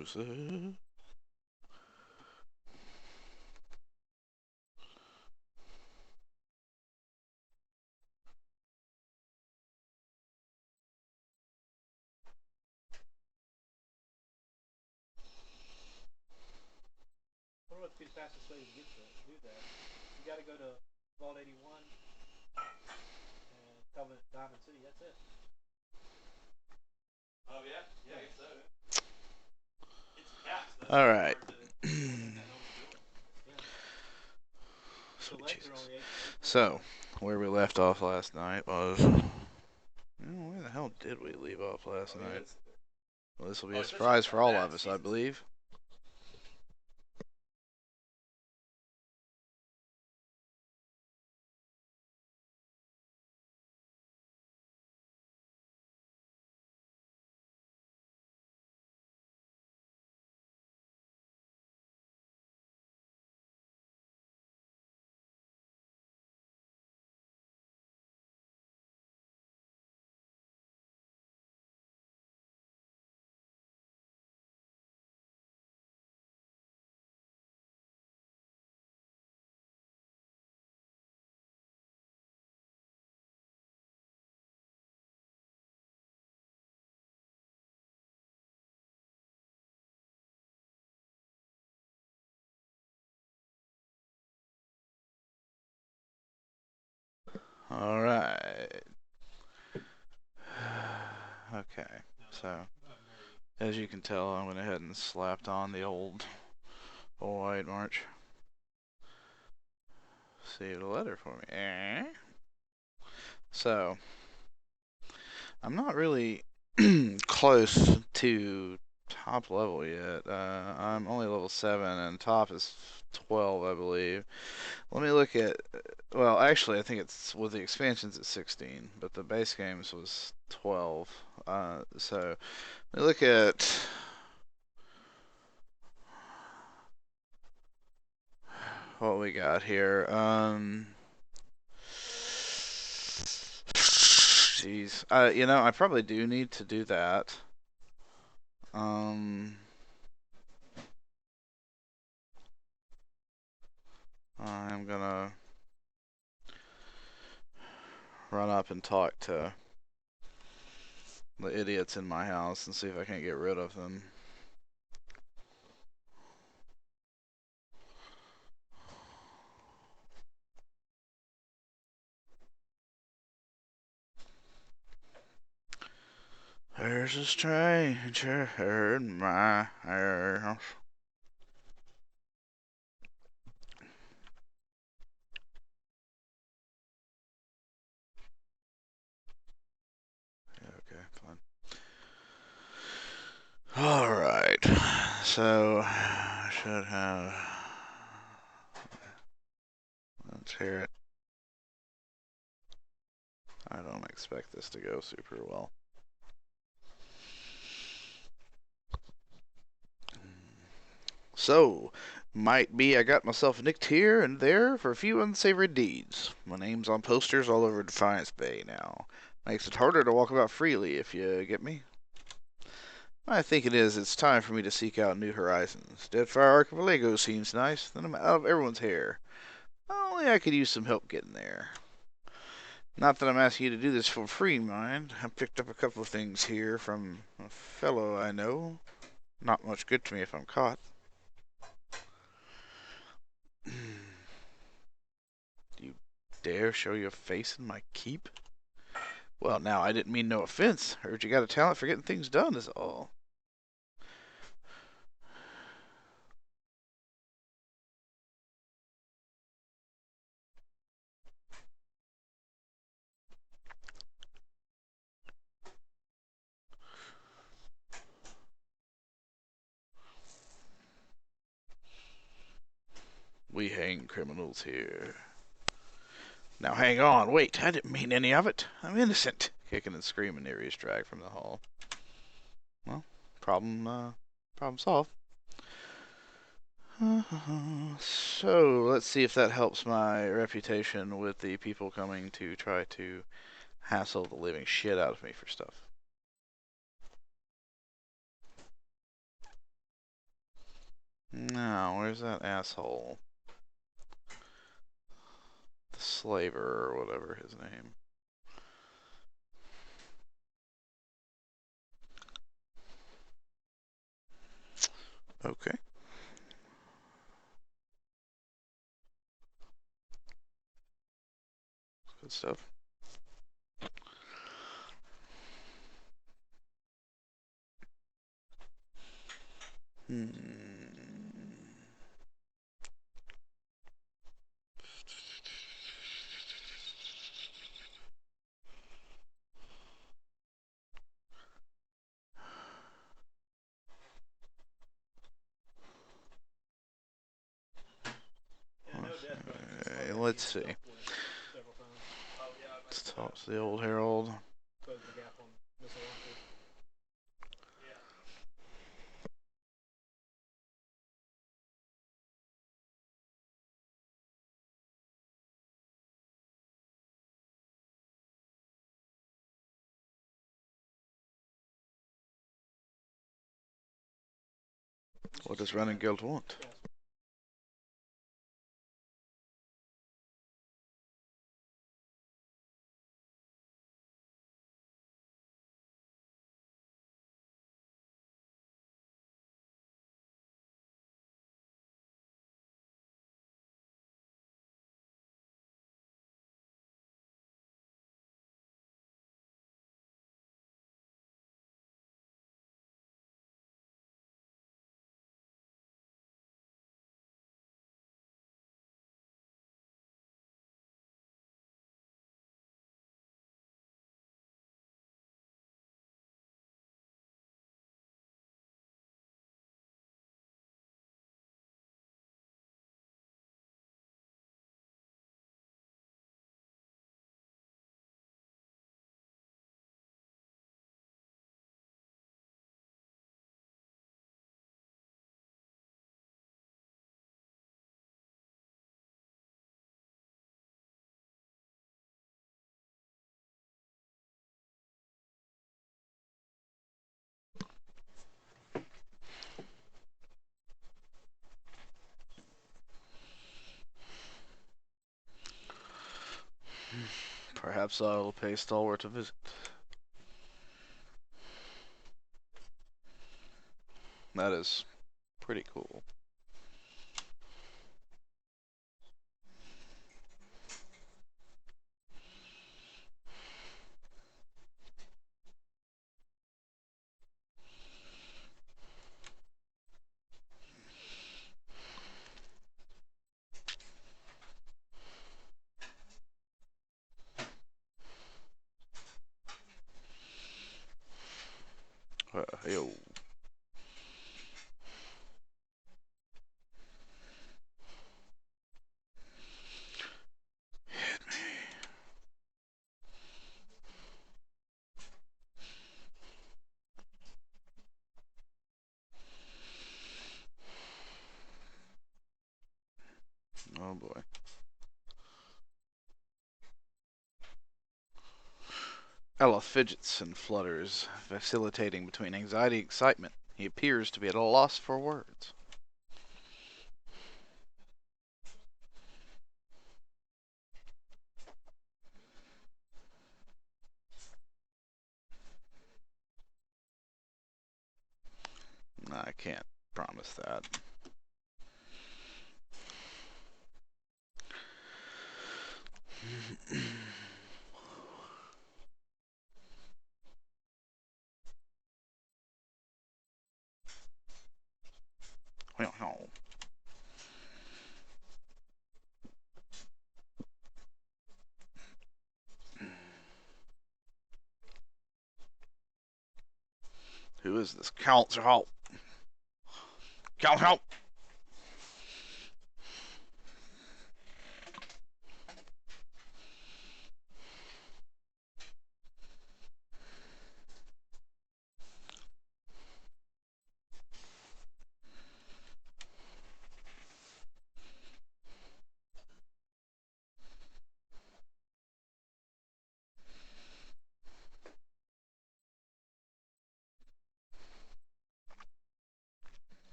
Joseph. What would be the fastest way to get to do that? You got to go to Vault 81 and Covenant Diamond City. That's it. Oh yeah, yeah, I guess so. It's caps. That's All why it's right. hard to coordinate that whole deal. Yeah. Sweet Select are Jesus. only eight points So, away. where we left off last night was. Where the hell did we leave off last Oh yeah, night? it's. Well, this will be Oh, a it says here surprise for all of bats. us, I Jesus. believe. All right. Okay. So, as you can tell, I went ahead and slapped on the old white march. Saved a letter for me. So, I'm not really close to top level yet. I'm only level 7, and top is 12, I believe. Let me look at. Well, actually, I think it's with the expansions at 16, but the base games was 12. So, let me look at what we got here. Jeez. I probably do need to do that. Um, I'm gonna run up and talk to the idiots in my house and see if I can't get rid of them. There's a stranger in my house. Yeah, okay, fine. Alright. So, I should have. Let's hear it. I don't expect this to go super well. So, might be I got myself nicked here and there for a few unsavory deeds. My name's on posters all over Defiance Bay now. Makes it harder to walk about freely, if you get me. I think it's time for me to seek out new horizons. Deadfire Archipelago seems nice, then I'm out of everyone's hair. Only I could use some help getting there. Not that I'm asking you to do this for free, mind. I picked up a couple of things here from a fellow I know. Not much good to me if I'm caught. Do you dare show your face in my keep? Well, now, I didn't mean no offense. Heard you got a talent for getting things done, is all. We hang criminals here. Now hang on, wait, I didn't mean any of it. I'm innocent. Kicking and screaming, Nereus dragged from the hall. Well, problem solved. So, let's see if that helps my reputation with the people coming to try to hassle the living shit out of me for stuff. No, where's that asshole? The slaver or whatever his name. Okay. Good stuff. Yeah, I know Death Runs just slow that Let's game see. stealth point several times. Oh yeah, I Let's messed talk up. to the old Herald. Close the gap on missile launchers. Yeah. What does Running Guild want? Yes. Perhaps I'll pay Stalwart a visit. That is pretty cool. Yo. Oh boy. Ella fidgets and flutters, vacillating between anxiety and excitement. He appears to be at a loss for words. I can't promise that. Who is this? Council Halt. Council Halt.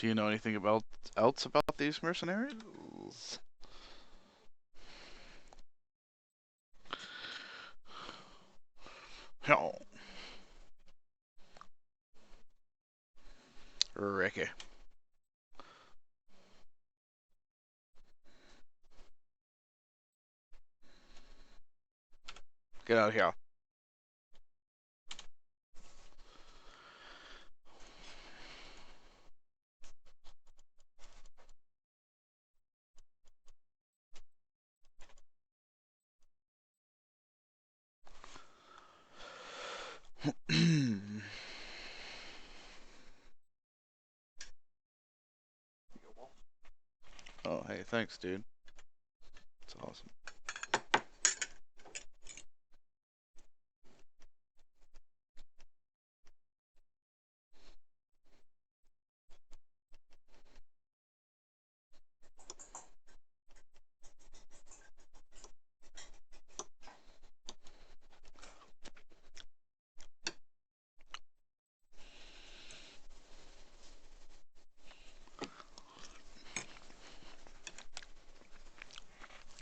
Do you know anything else about these mercenaries? Oh, Ricky. Get out of here. Oh, hey, thanks, dude. It's awesome.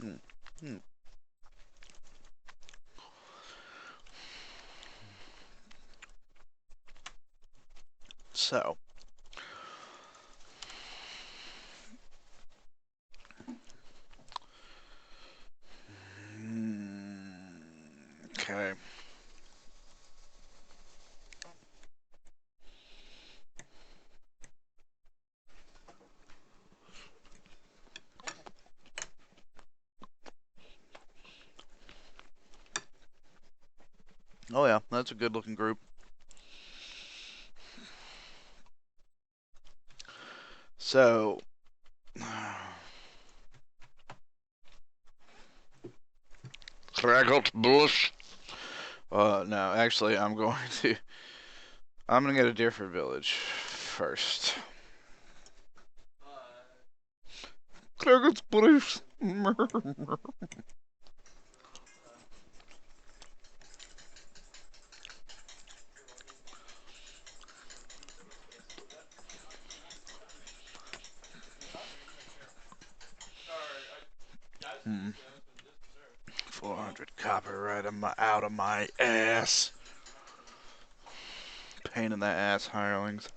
Mm. Mm. So, okay. Oh yeah, that's a good looking group. So, Craggled Bush. No, actually, I'm gonna get a different village first. Craggled Bush. Hmm. 400 copper right out of my ass. Pain in the ass, hirelings.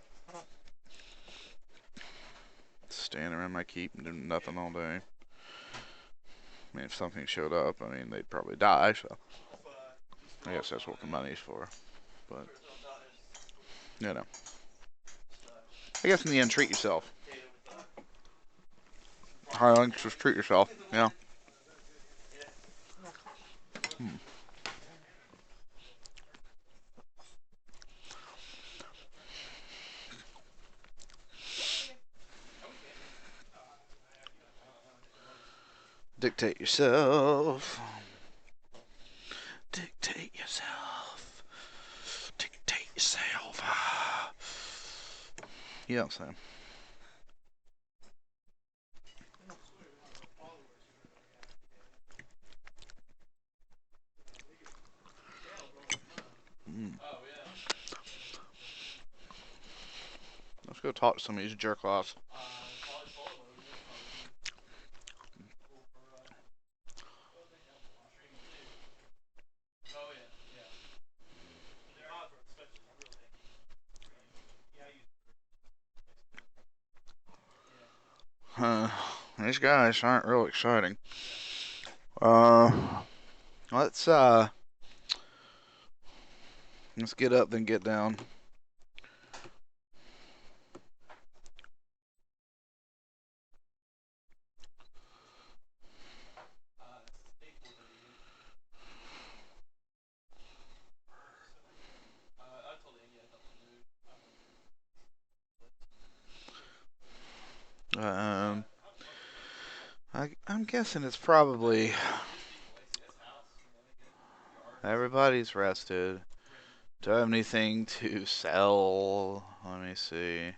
Standing around my keep and doing nothing all day. I mean, if something showed up, I mean, they'd probably die, so I guess that's what the money's for. But, you know. I guess in the end, treat yourself. Hirelings, just treat yourself, you know. Hmm. Dictate yourself. Dictate yourself. Dictate yourself. You know what I'm saying? Mm. Let's go talk to some of these jerk offs. These guys aren't real exciting. Uh, let's let's get up then get down. Um, I'm guessing it's probably everybody's rested. Do I have anything to sell? Let me see.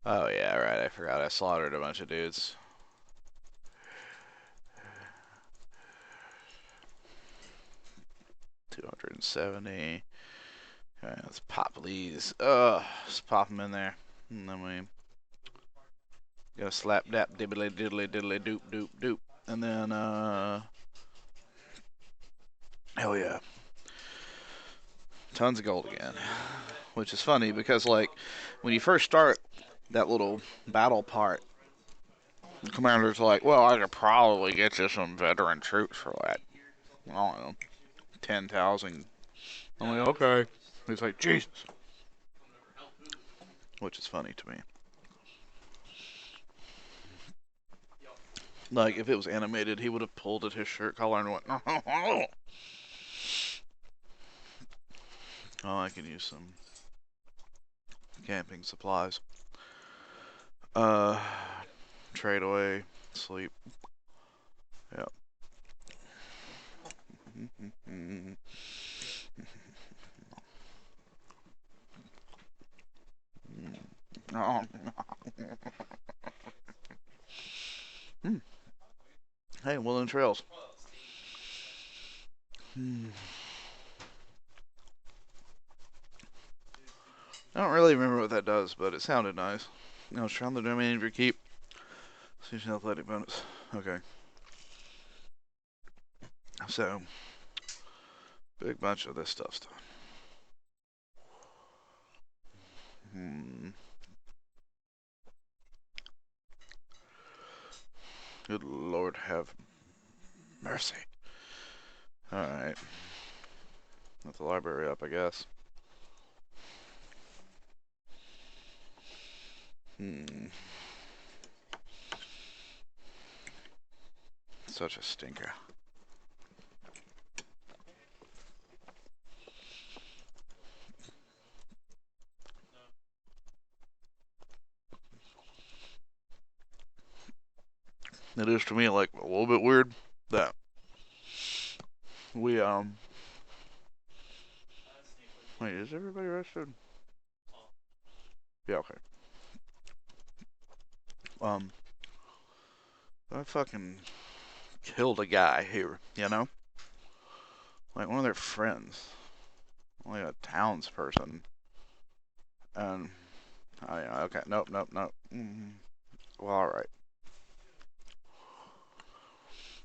Oh yeah, right. I forgot I slaughtered a bunch of dudes. 270. Okay, let's pop these. Let's pop them in there. And then we You know, slap dap dibbly diddly diddly doop doop doop, and then hell yeah, tons of gold again. Which is funny because like when you first start that little battle part, the commander's like, "Well, I could probably get you some veteran troops for that. I don't know, 10,000." I'm like, "Okay." He's like, "Jesus," which is funny to me. Like if it was animated, he would have pulled at his shirt collar and went, "Oh, I can use some camping supplies." Uh, trade away, sleep. Yep. Oh. Hey, Woodland Trails. I don't really remember what that does, but it sounded nice. No, surround the domain of your keep. See an athletic bonus. Okay. So, big bunch of this stuff's done. Good Lord, have mercy. Alright. Let the library up, I guess. Such a stinker. It is to me like a little bit weird that we wait, is everybody rested? Yeah, okay. Um I fucking killed a guy here, you know? Like one of their friends. Like a townsperson. And oh yeah, okay, nope, nope, nope. Well, alright.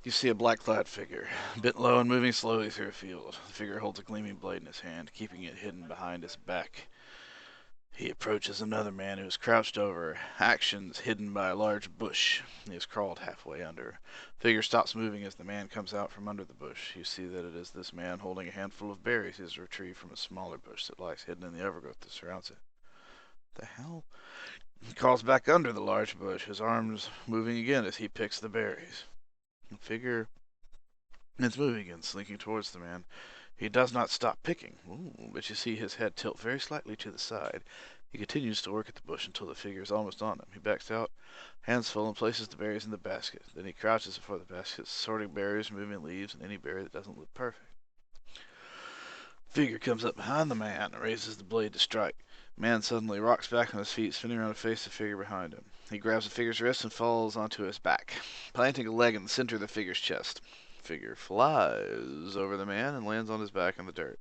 You see a black-clad figure, bent low and moving slowly through a field. The figure holds a gleaming blade in his hand, keeping it hidden behind his back. He approaches another man who is crouched over, actions hidden by a large bush. He has crawled halfway under. The figure stops moving as the man comes out from under the bush. You see that it is this man holding a handful of berries he has retrieved from a smaller bush that lies hidden in the overgrowth that surrounds it. The hell? He crawls back under the large bush, his arms moving again as he picks the berries. The figure is moving again, slinking towards the man. He does not stop picking, but you see his head tilt very slightly to the side. He continues to work at the bush until the figure is almost on him. He backs out, hands full, and places the berries in the basket. Then he crouches before the basket, sorting berries, removing leaves, and any berry that doesn't look perfect. The figure comes up behind the man and raises the blade to strike. The man suddenly rocks back on his feet, spinning around to face the figure behind him. He grabs the figure's wrist and falls onto his back, planting a leg in the center of the figure's chest. The figure flies over the man and lands on his back in the dirt.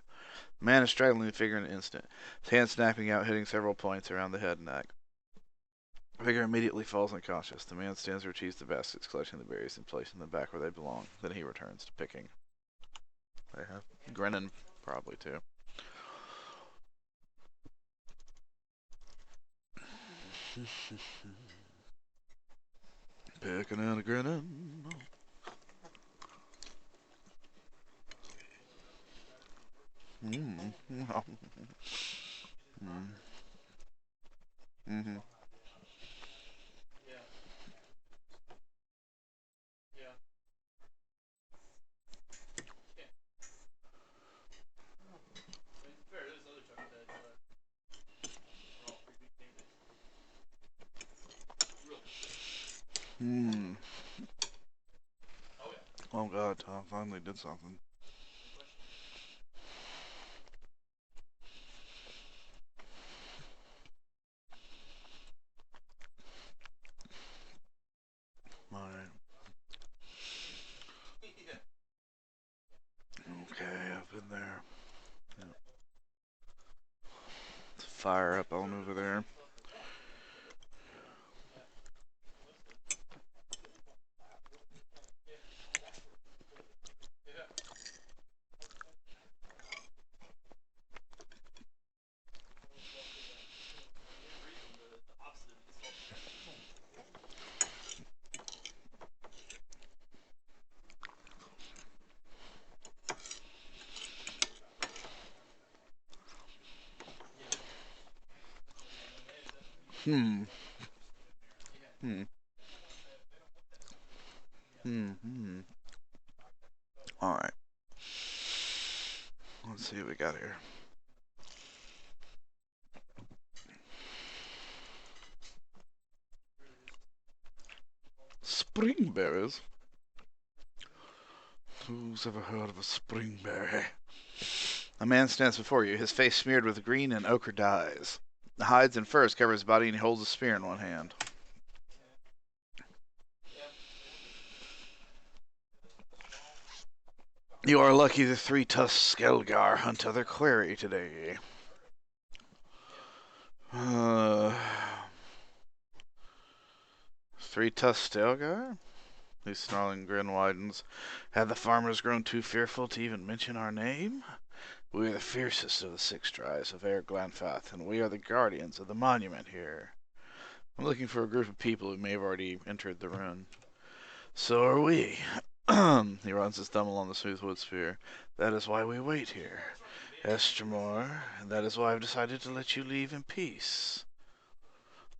The man is straddling the figure in an instant, his hand snapping out, hitting several points around the head and neck. The figure immediately falls unconscious. The man stands and retrieves the baskets, collecting the berries and placing them back where they belong. Then he returns to picking. They have grinning, probably too. Picking and a grinning. Mm. Mm-hmm. Yeah. Yeah. Yeah. I mean, fair, there's other chunk beds, but we're all pretty big candidates. Real big. Mm. Oh yeah. Oh god, Tom finally did something. No question. Alright. Yeah. Okay, up in there. Yep. Let's fire up on over there. Hmm. Hmm. Hmm. Hmm. All right. Let's see what we got here. Springberries. Who's ever heard of a springberry? A man stands before you, his face smeared with green and ochre dyes. The hides and furs cover his body, and he holds a spear in one hand. You are lucky the three-tusked Skelgar hunt other quarry today. Three-tusked Skelgar? His snarling grin widens. Have the farmers grown too fearful to even mention our name? We are the fiercest of the six tribes of Air Glanfath, and we are the guardians of the monument here. I'm looking for a group of people who may have already entered the rune. So are we. He runs his thumb along the smooth wood sphere. That is why we wait here, Estremor, and that is why I've decided to let you leave in peace.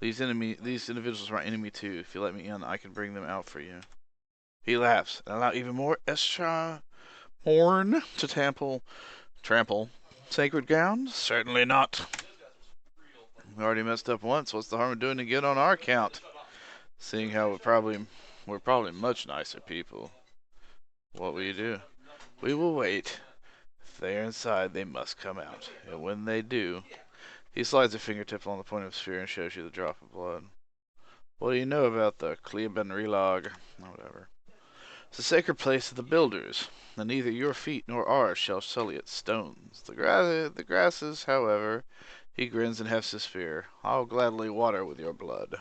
These individuals are my enemy too. If you let me in, I can bring them out for you. He laughs and allow even more Estremorn to trample sacred ground? Certainly not. We already messed up once. What's the harm of doing it again on our account? Seeing how we're probably much nicer people. What will you do? We will wait. If they are inside, they must come out. And when they do, he slides a fingertip on the point of the sphere and shows you the drop of blood. What do you know about the Cleoben Relog? Whatever. It's a sacred place of the builders, and neither your feet nor ours shall sully its stones. The grasses, however, he grins and hefts his spear. I'll gladly water with your blood.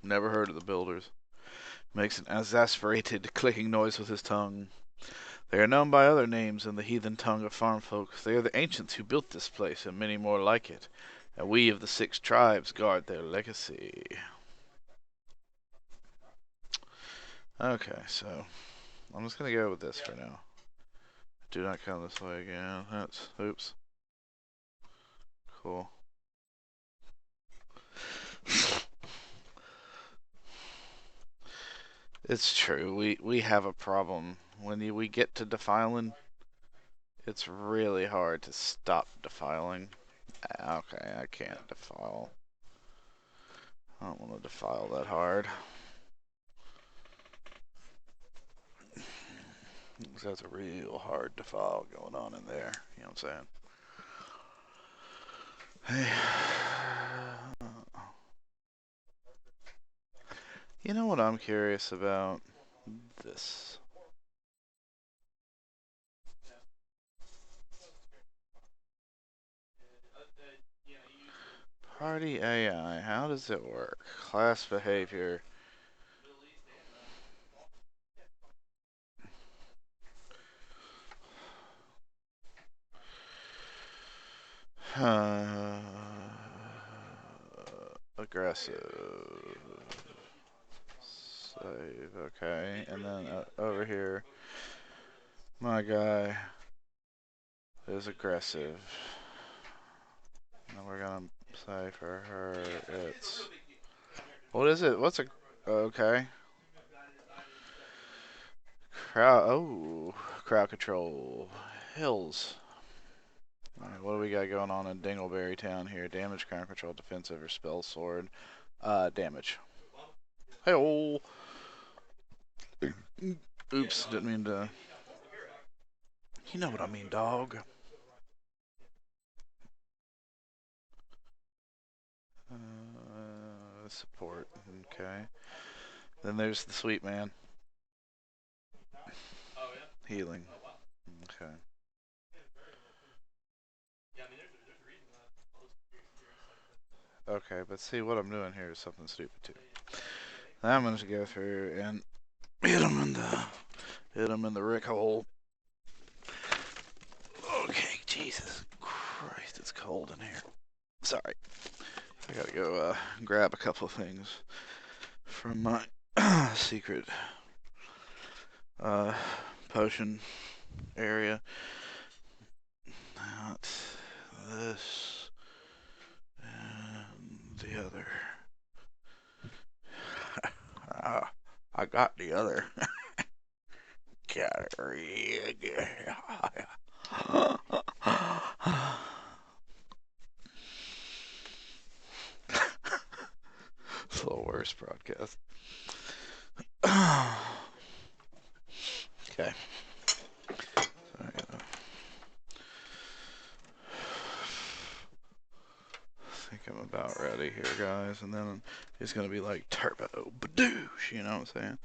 Never heard of the builders. Makes an exasperated clicking noise with his tongue. They are known by other names in the heathen tongue of farm folk. They are the ancients who built this place and many more like it, and we of the six tribes guard their legacy. Okay, so I'm just gonna go with this for now. Do not come this way again. That's oops. Cool. It's true. We have a problem when we get to defiling. It's really hard to stop defiling. Okay, I can't defile. I don't want to defile that hard. Because that's a real hard defile going on in there. You know what I'm saying? Hey. You know what I'm curious about? This. Party AI. How does it work? Class behavior. Aggressive. Save. Okay. And then over here, my guy is aggressive. And we're gonna say for her it's. What is it? What's a. Okay. Crowd control. Hills. Alright, what do we got going on in Dingleberry Town here? Damage, crowd control, defensive, or spell sword. Damage. Hey, oh. Oops, didn't mean to. You know what I mean, dog. Support. Okay. Then there's the sweet man. Healing. Okay. Okay, but see what I'm doing here is something stupid too. I'm gonna go through and hit him in the rick hole. Okay, Jesus Christ, it's cold in here. Sorry, I gotta go grab a couple of things from my secret potion area. Not this. the other? I got the other. Got it. It's the worst broadcast. Okay. I think I'm about ready here, guys. And then it's going to be like turbo badoosh, you know what I'm saying?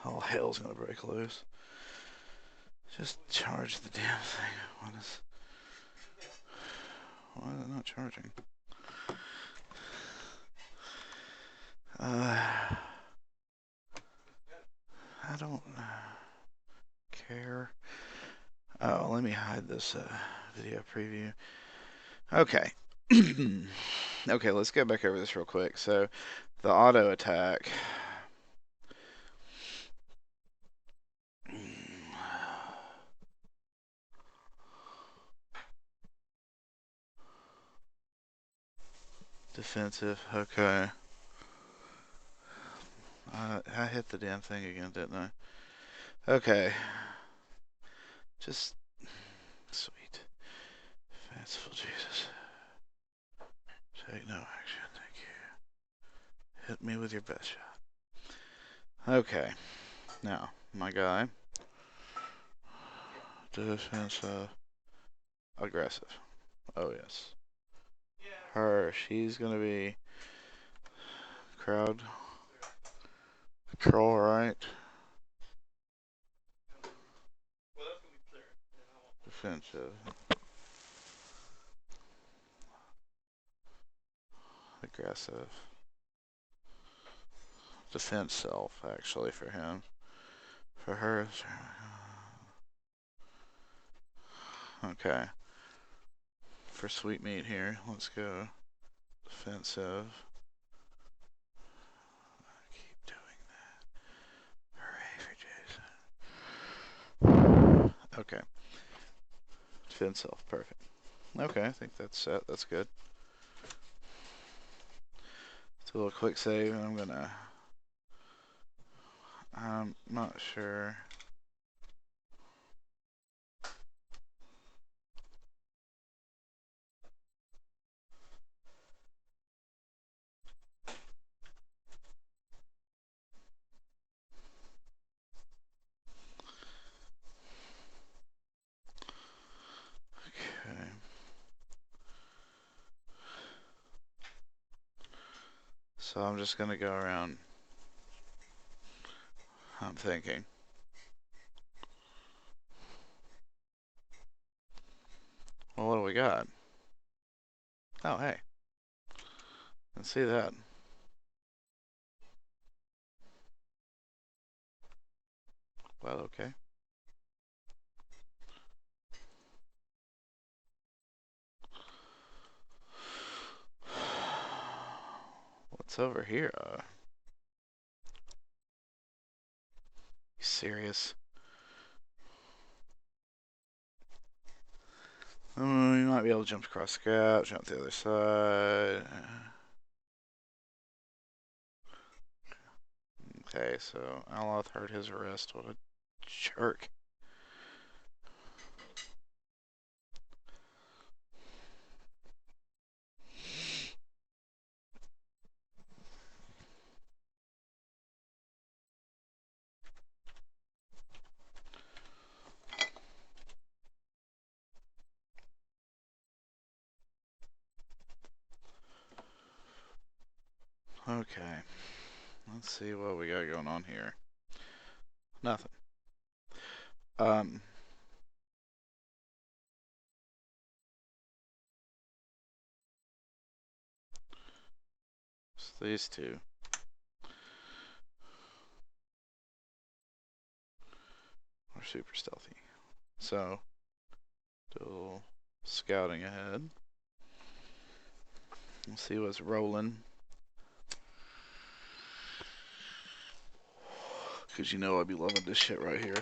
All hell's going to break loose. Just charge the damn thing. Why is it not charging? I don't care. Oh, let me hide this video preview. Okay. Okay, let's go back over this real quick. So, the auto attack. Defensive. Okay. I hit the damn thing again, didn't I? Okay. Just sweet. Fanciful Jesus. Take no action, thank you. Hit me with your best shot. Okay. Now, my guy. Defensive. Aggressive. Oh, yes. Her. She's gonna be crowd control, right? Well, that's gonna be clear. Defensive. Aggressive. Defense self, actually, for him. For her. Okay. For sweet meat here, let's go. Defensive. Keep doing that. Hooray for Jason. Okay. Defend self, perfect. Okay, I think that's set. That's good. Do a little quick save, and I'm not sure. Okay. So I'm just gonna go around. I'm thinking. Well, what do we got? Oh, hey. Let's see that. Well, okay. What's over here? You serious? Oh, you might be able to jump across the gap, jump to the other side. Okay, so Aloth heard his arrest. What a jerk. Okay. Let's see what we got going on here. Nothing. It's these two. Are super stealthy. So, do a little scouting ahead. Let's see what's rolling. Because you know I'd be loving this shit right here.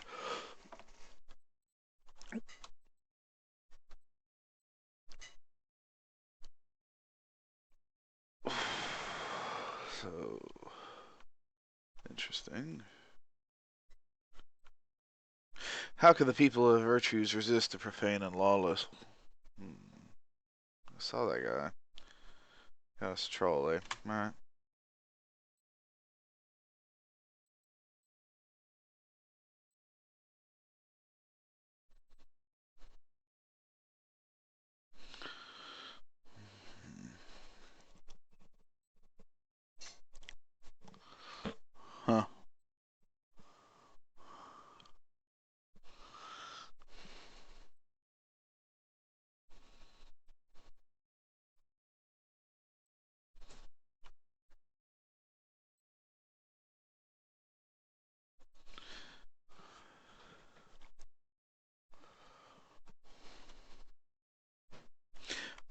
How can the people of virtues resist the profane and lawless? Hmm, I saw that guy. Got us a troll, eh? Alright. Huh.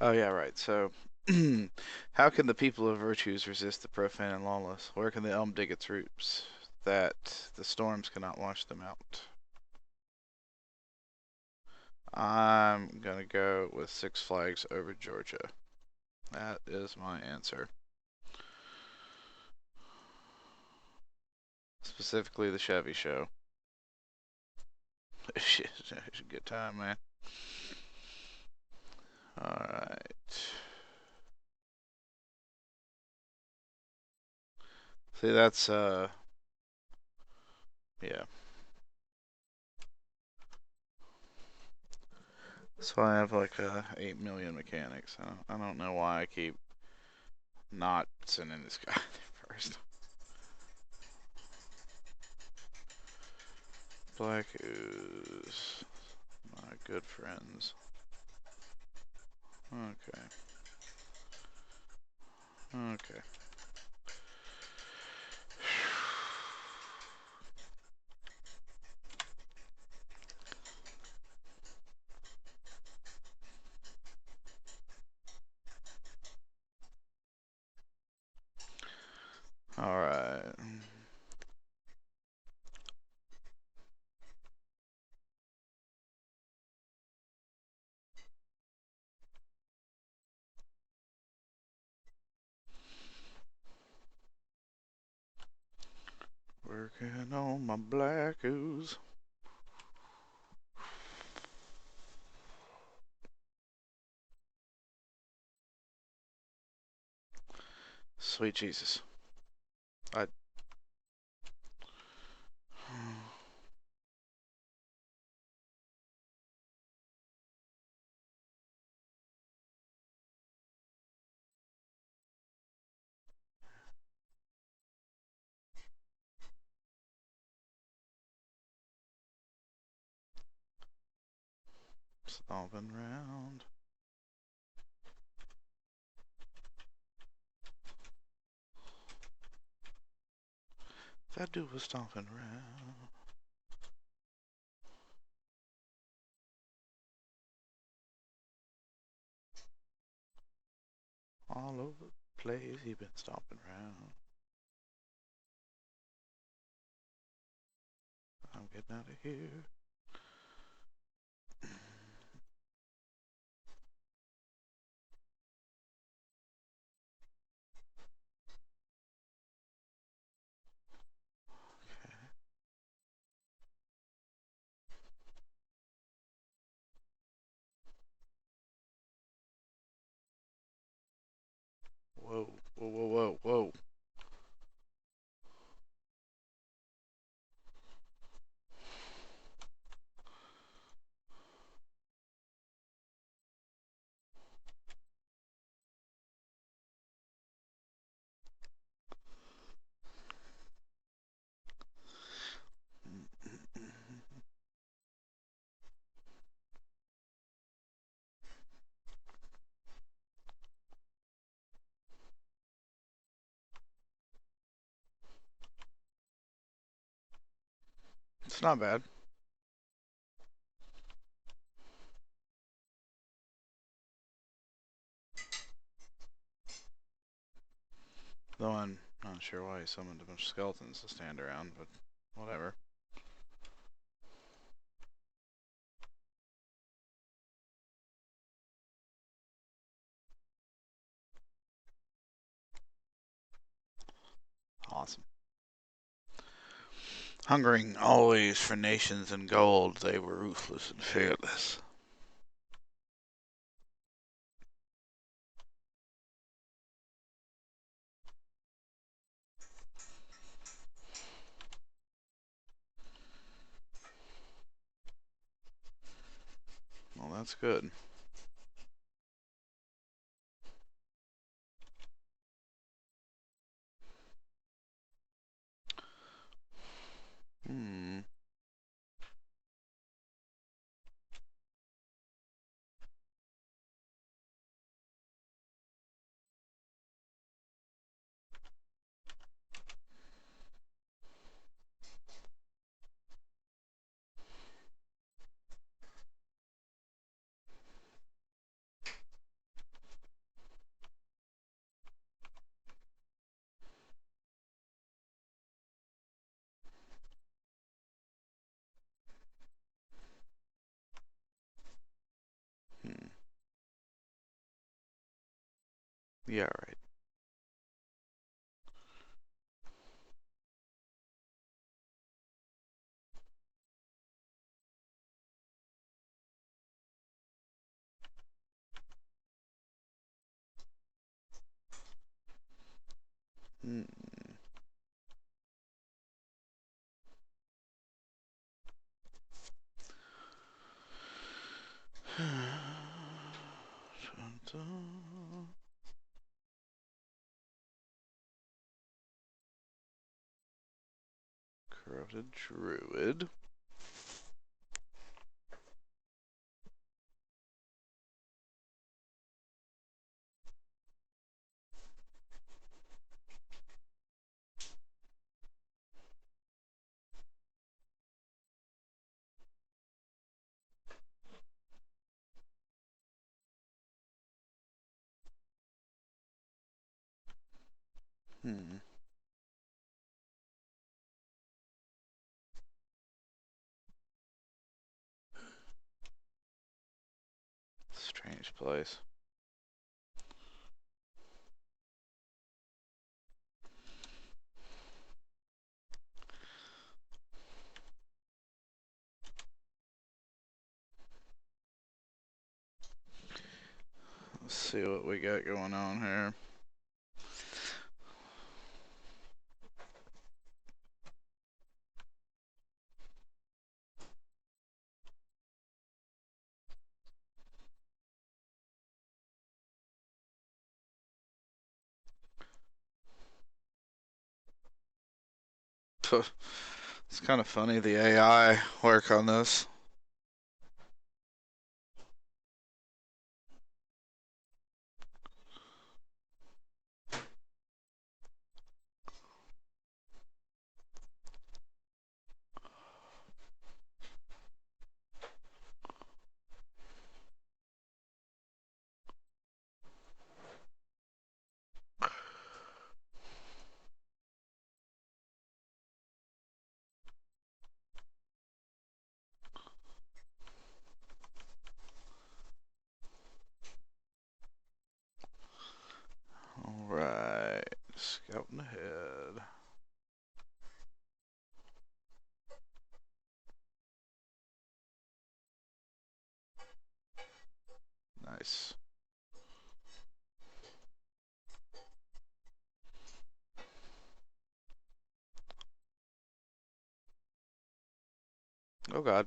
Oh, yeah, right. So, how can the people of virtues resist the profane and lawless? Where can the elm dig its roots? That the storms cannot wash them out. I'm gonna go with Six Flags over Georgia. That is my answer. Specifically, the Chevy Show. Shit, it's a good time, man. Alright. See, that's, yeah. So I have like 8 million mechanics. I don't know why I keep not sending this guy there first. Black ooze. My good friends. Okay. Okay. Alright. Working on my black ooze. Sweet Jesus. I. Stomping round. That dude was stomping round. All over the place, he been stomping round. I'm getting out of here. Whoa, whoa, whoa, whoa, whoa. It's not bad. Though I'm not sure why he summoned a bunch of skeletons to stand around, but whatever. Awesome. Hungering always for nations and gold, they were ruthless and fearless. Well, that's good. Hmm. Hmm. Yeah, right. Hmm. Corrupted druid. Hmm. Strange place. Let's see what we got going on here. It's kind of funny the AI work on this. Alright. Scouting ahead. Nice. Oh god.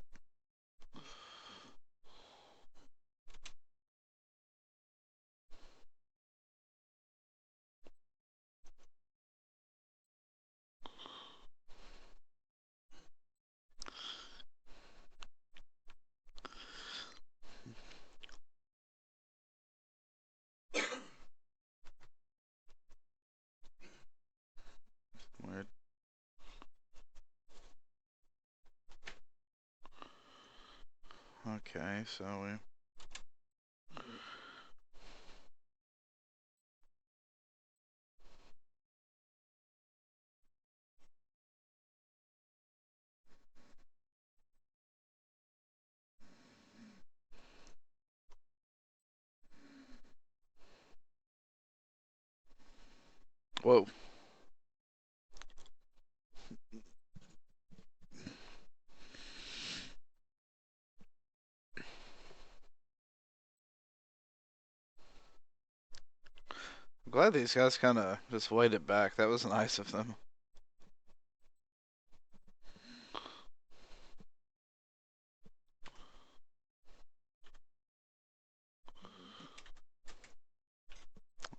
Weird. Okay, so we... Whoa. glad these guys kind of just waited back. That was nice of them.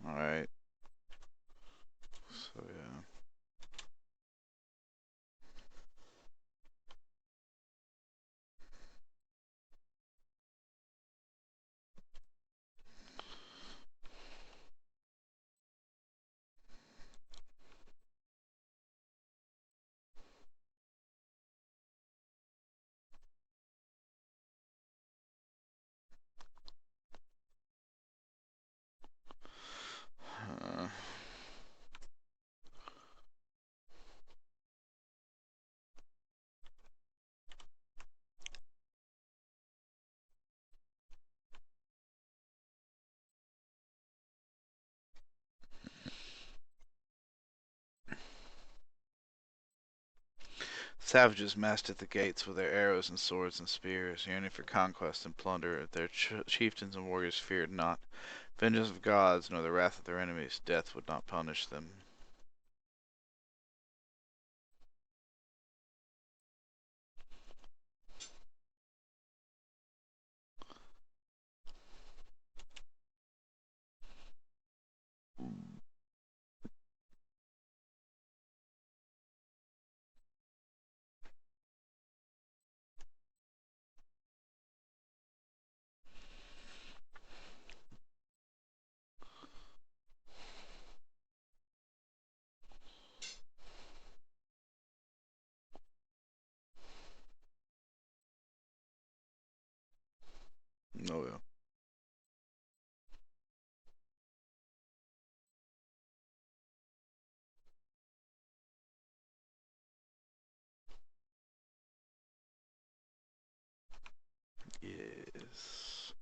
All right. So yeah. Uh, Savages massed at the gates with their arrows and swords and spears, yearning for conquest and plunder. Their chieftains and warriors feared not vengeance of gods, nor the wrath of their enemies. Death would not punish them. No will. Yes.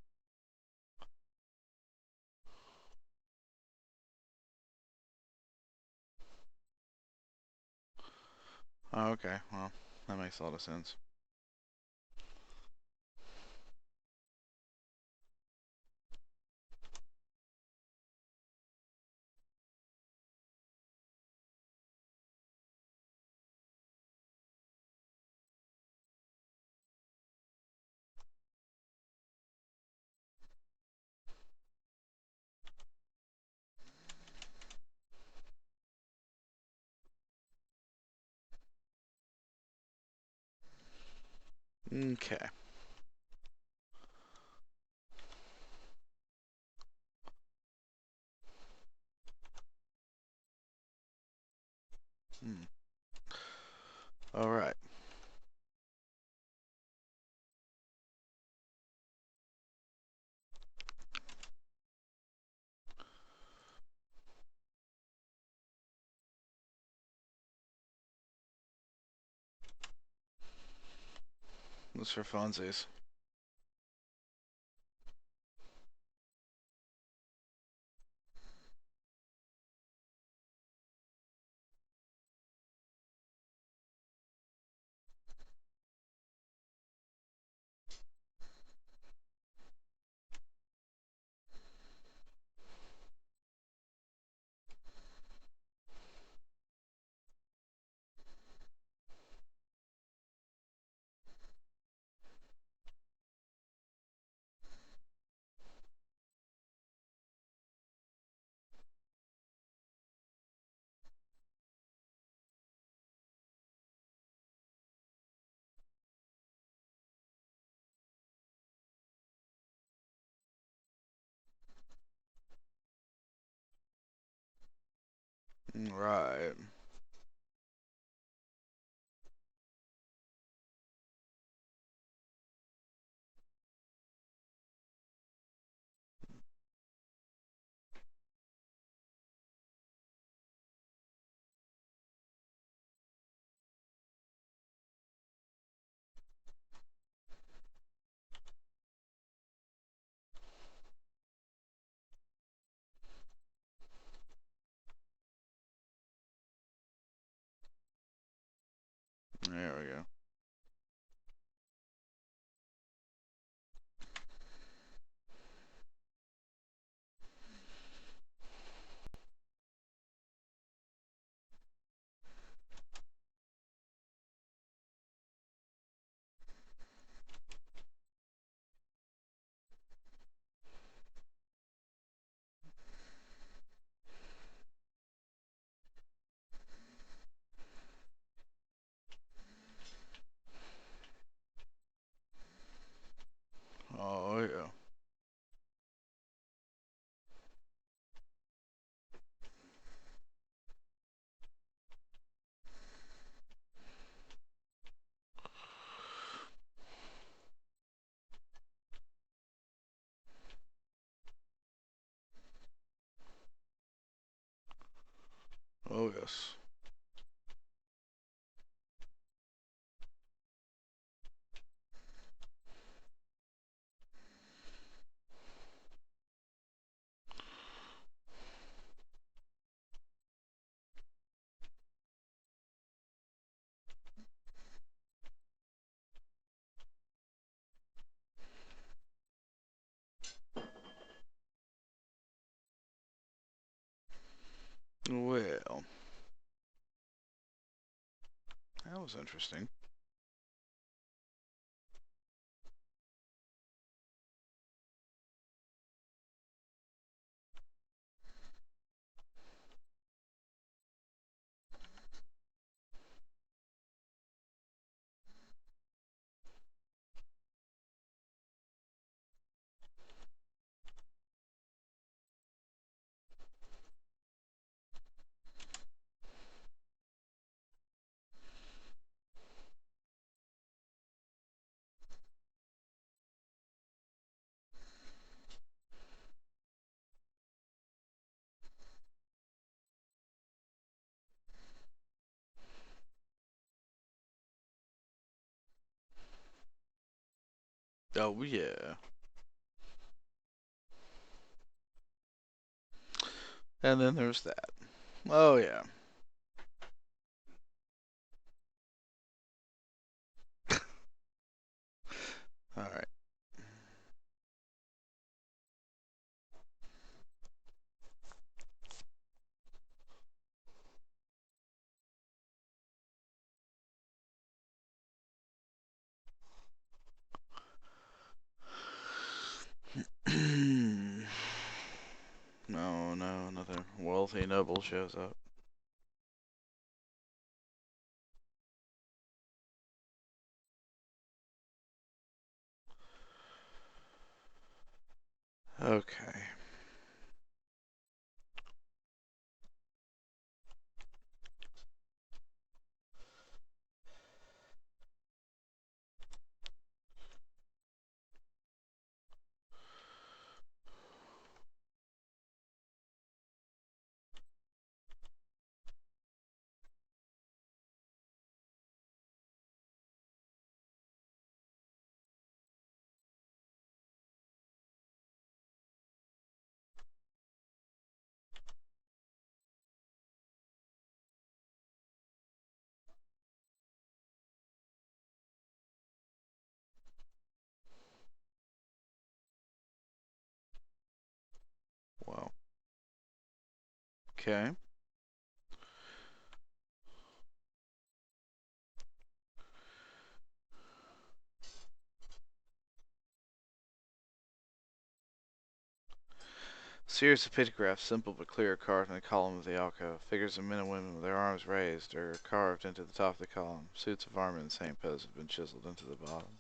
Oh, okay. Well, that makes a lot of sense. Okay. Hmm. All right. This for funsies. Right. was interesting. Oh, yeah. And then there's that. Oh, yeah. Alright. No, no, another wealthy noble shows up. Okay. Well, okay. Series of pictographs, simple but clear, carved in the column of the alcove. Figures of men and women with their arms raised are carved into the top of the column. Suits of armor in the same pose have been chiseled into the bottom.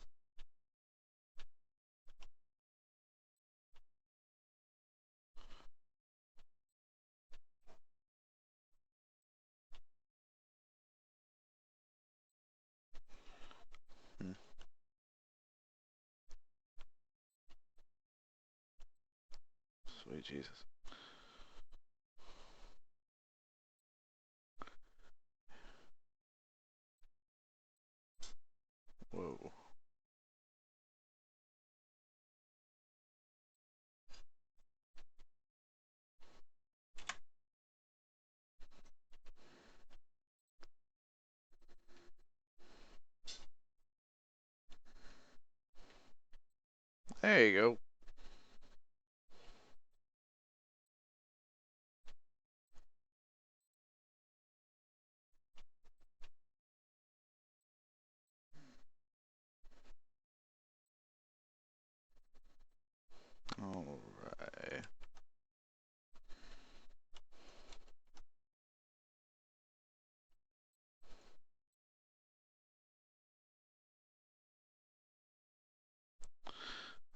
Hmm. Sweet Jesus. Whoa. There you go. Alright.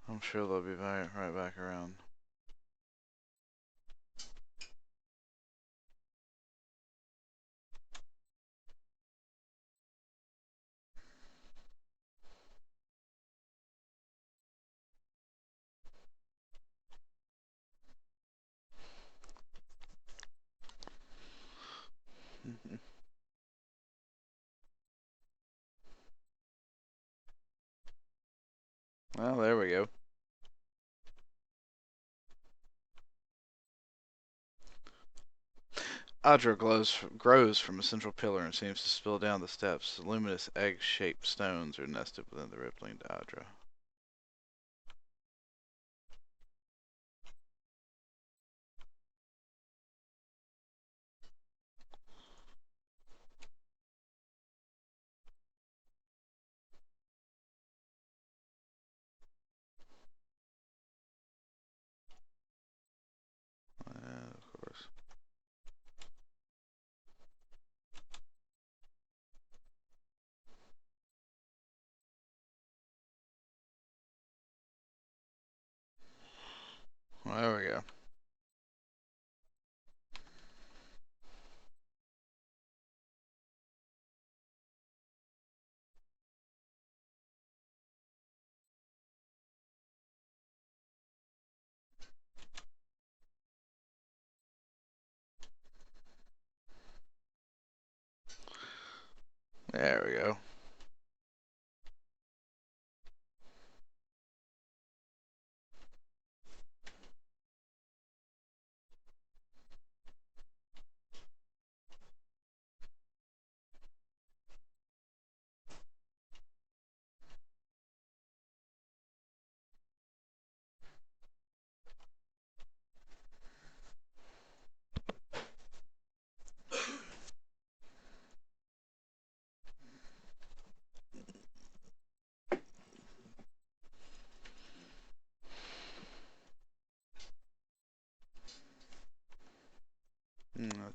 I'm sure they'll be right back around. Well, there we go. Adra grows from a central pillar and seems to spill down the steps. Luminous egg-shaped stones are nested within the rippling Adra.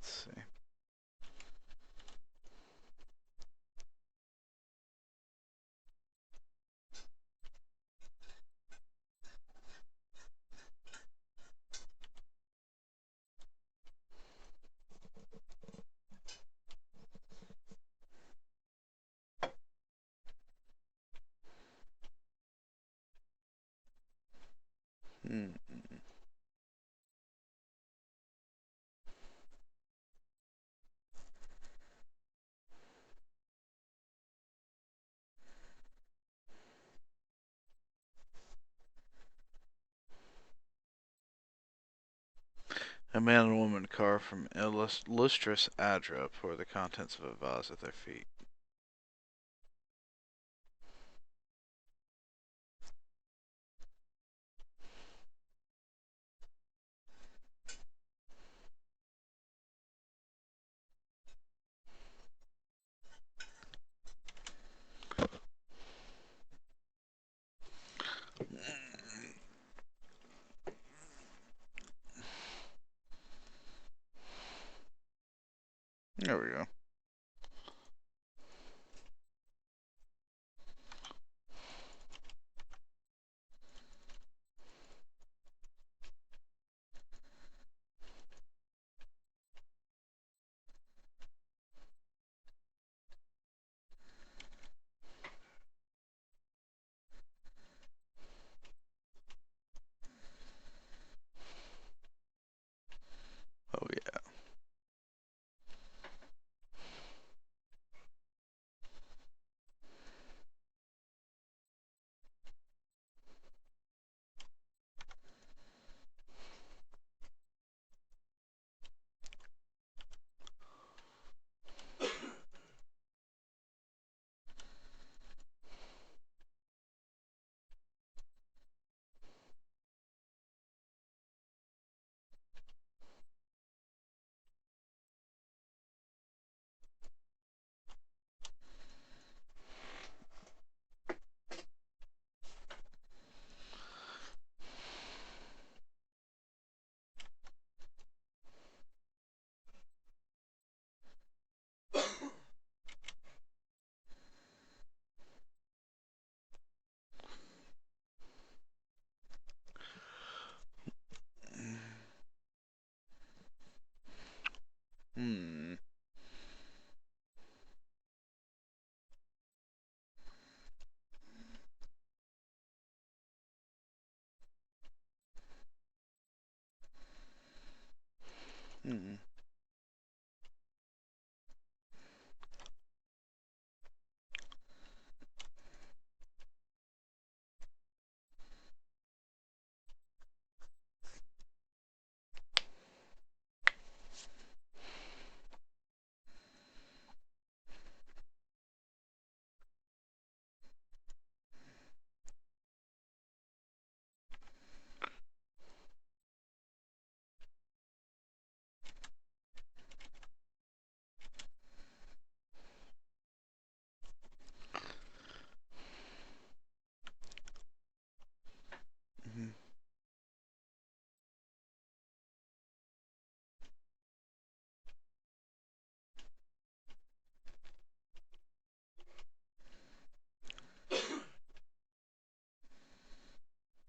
Let's see. Hmm. A man and woman carved from lustrous adra pour the contents of a vase at their feet. There we go. Oh yeah. Hmm. Hmm.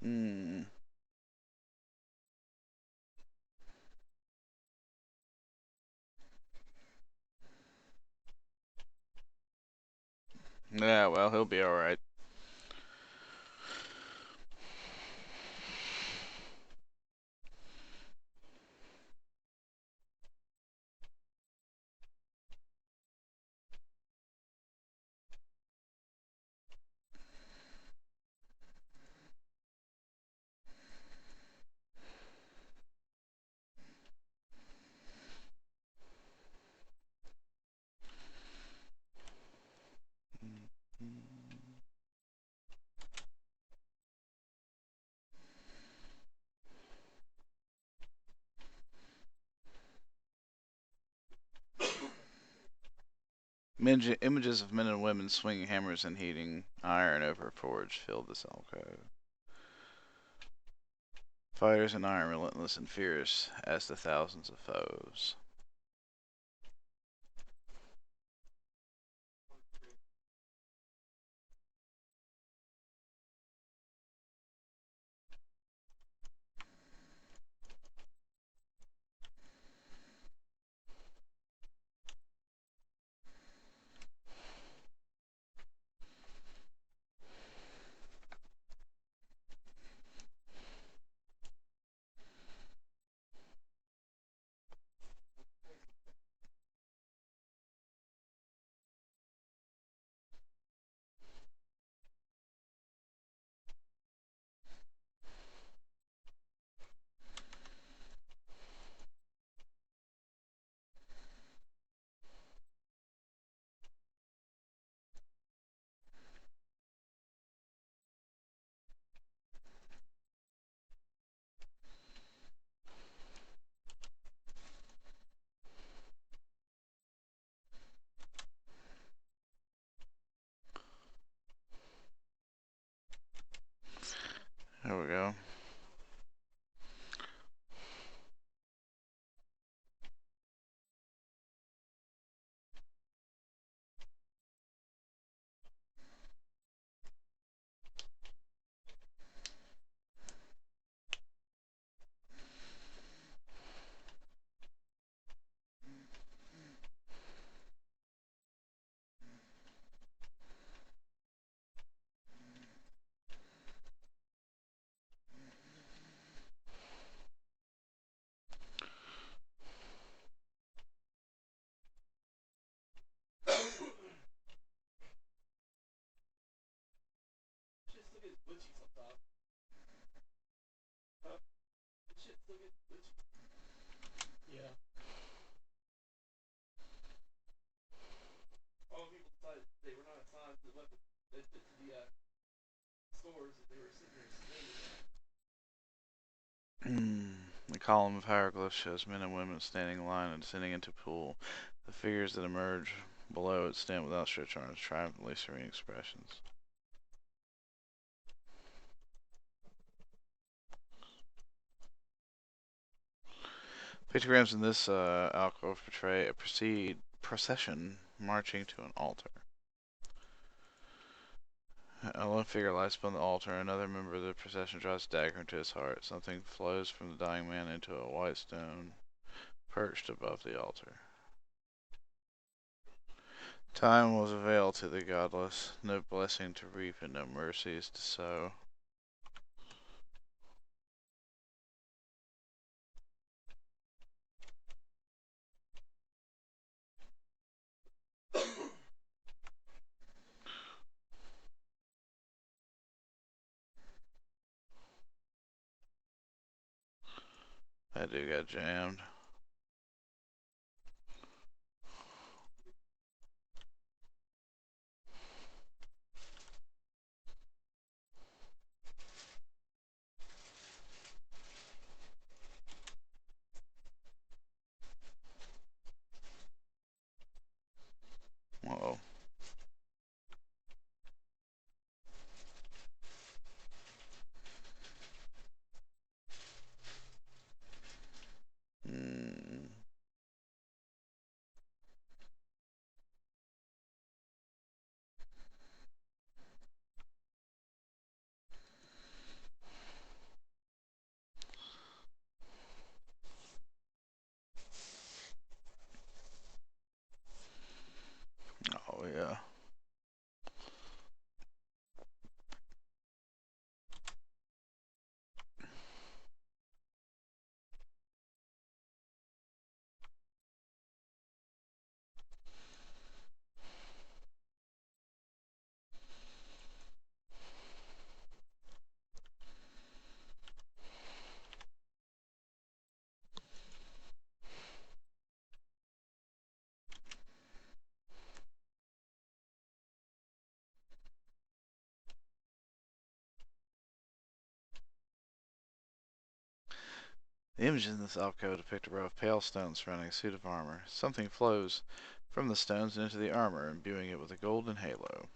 Hmm. Yeah, well, he'll be alright. Images of men and women swinging hammers and heating iron over a forge filled this alcove. Fighters in iron, relentless and fierce as the thousands of foes. There we go. Shit still gets glitchy sometimes. Huh? Shit still gets glitchy. Yeah. All the people decided they were not assigned to the weapon to the stores that they were sitting there standing at. The column of hieroglyphs shows men and women standing in line and descending into a pool. The figures that emerge below it stand with outstretched arms, triumphantly serene expressions. Pictograms in this alcove portray a procession marching to an altar. A lone figure lies upon the altar. Another member of the procession draws a dagger into his heart. Something flows from the dying man into a white stone perched above the altar. Time was a veil to the godless, no blessing to reap and no mercies to sow. That dude got jammed. Uh-oh. Mm. Oh, yeah. The images in this alcove depict a row of pale stones surrounding a suit of armor. Something flows from the stones into the armor, imbuing it with a golden halo.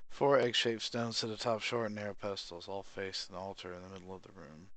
Four egg-shaped stones sit atop short and narrow pedestals, all face an altar in the middle of the room.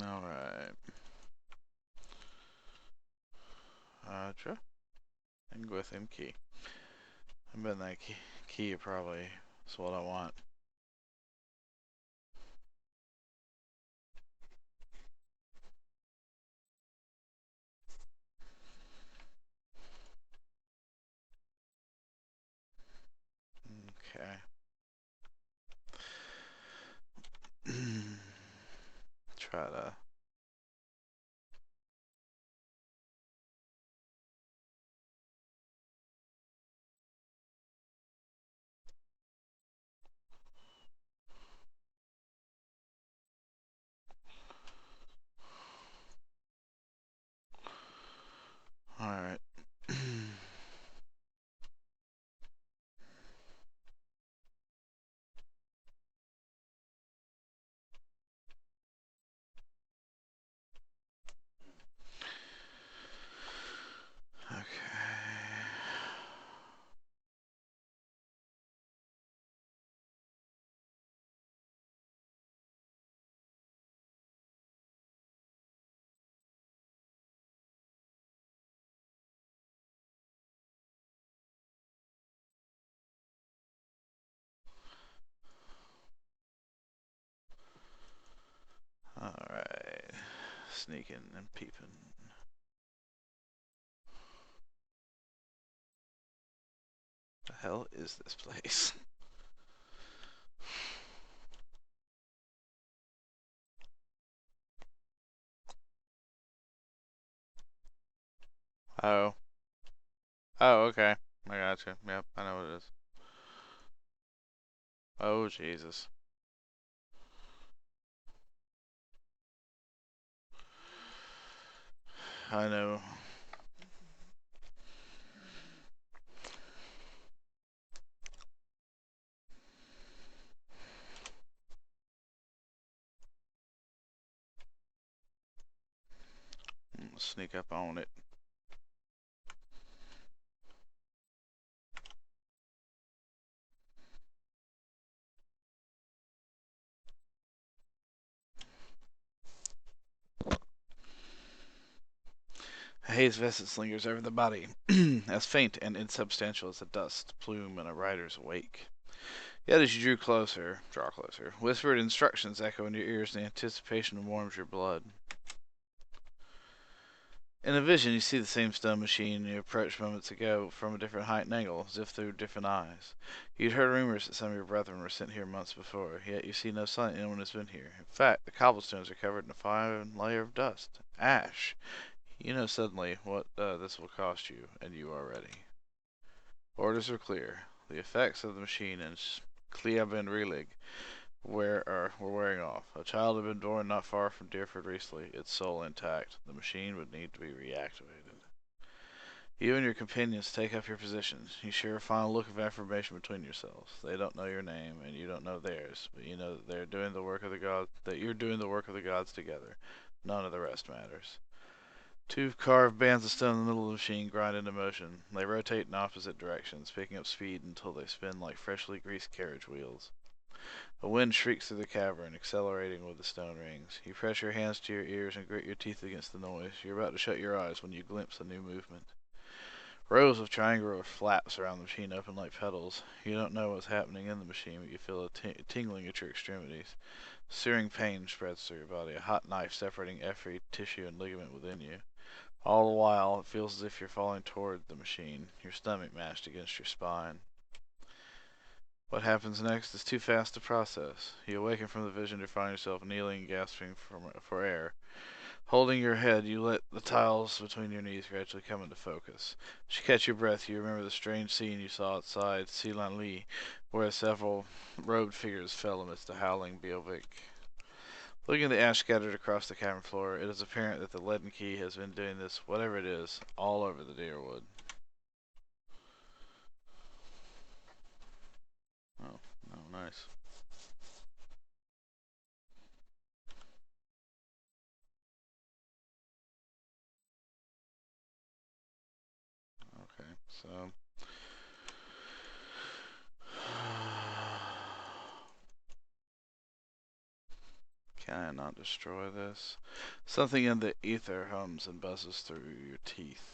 Alright. Tra. And go with him key. I bet that key probably is what I want. got Alright. Okay. Alright. Sneaking and peeping. The hell is this place? Oh. Oh, okay. I gotcha. Yep, I know what it is. Oh, Jesus. I know. I'm gonna sneak up on it. A haze vest lingers over the body, as faint and insubstantial as a dust plume in a rider's wake. Yet as you draw closer, whispered instructions echo in your ears, and anticipation warms your blood. In a vision, you see the same stone machine you approached moments ago from a different height and angle, as if through different eyes. You'd heard rumors that some of your brethren were sent here months before, yet you see no sign anyone has been here. In fact, the cobblestones are covered in a fine layer of dust. Ash. You know suddenly what this will cost you, and you are ready. Orders are clear. The effects of the machine and Cleaben Relig were wearing off. A child had been born not far from Deerford recently, its soul intact. The machine would need to be reactivated. You and your companions take up your positions. You share a final look of affirmation between yourselves. They don't know your name, and you don't know theirs, but you know that they're doing the work of the gods. That you're doing the work of the gods together. None of the rest matters. Two carved bands of stone in the middle of the machine grind into motion. They rotate in opposite directions, picking up speed until they spin like freshly greased carriage wheels. A wind shrieks through the cavern, accelerating with the stone rings. You press your hands to your ears and grit your teeth against the noise. You're about to shut your eyes when you glimpse a new movement. Rows of triangular flaps around the machine open like petals. You don't know what's happening in the machine, but you feel a tingling at your extremities. Searing pain spreads through your body, a hot knife separating every tissue and ligament within you. All the while, it feels as if you're falling toward the machine, your stomach mashed against your spine. What happens next is too fast to process. You awaken from the vision to find yourself kneeling and gasping for air. Holding your head, you let the tiles between your knees gradually come into focus. As you catch your breath, you remember the strange scene you saw outside Seelan Lee, where several robed figures fell amidst the howling Beovic. Looking at the ash scattered across the cavern floor, it is apparent that the leaden key has been doing this, whatever it is, all over the Deerwood. Oh, oh, nice. Okay, so can I not destroy this? Something in the ether hums and buzzes through your teeth.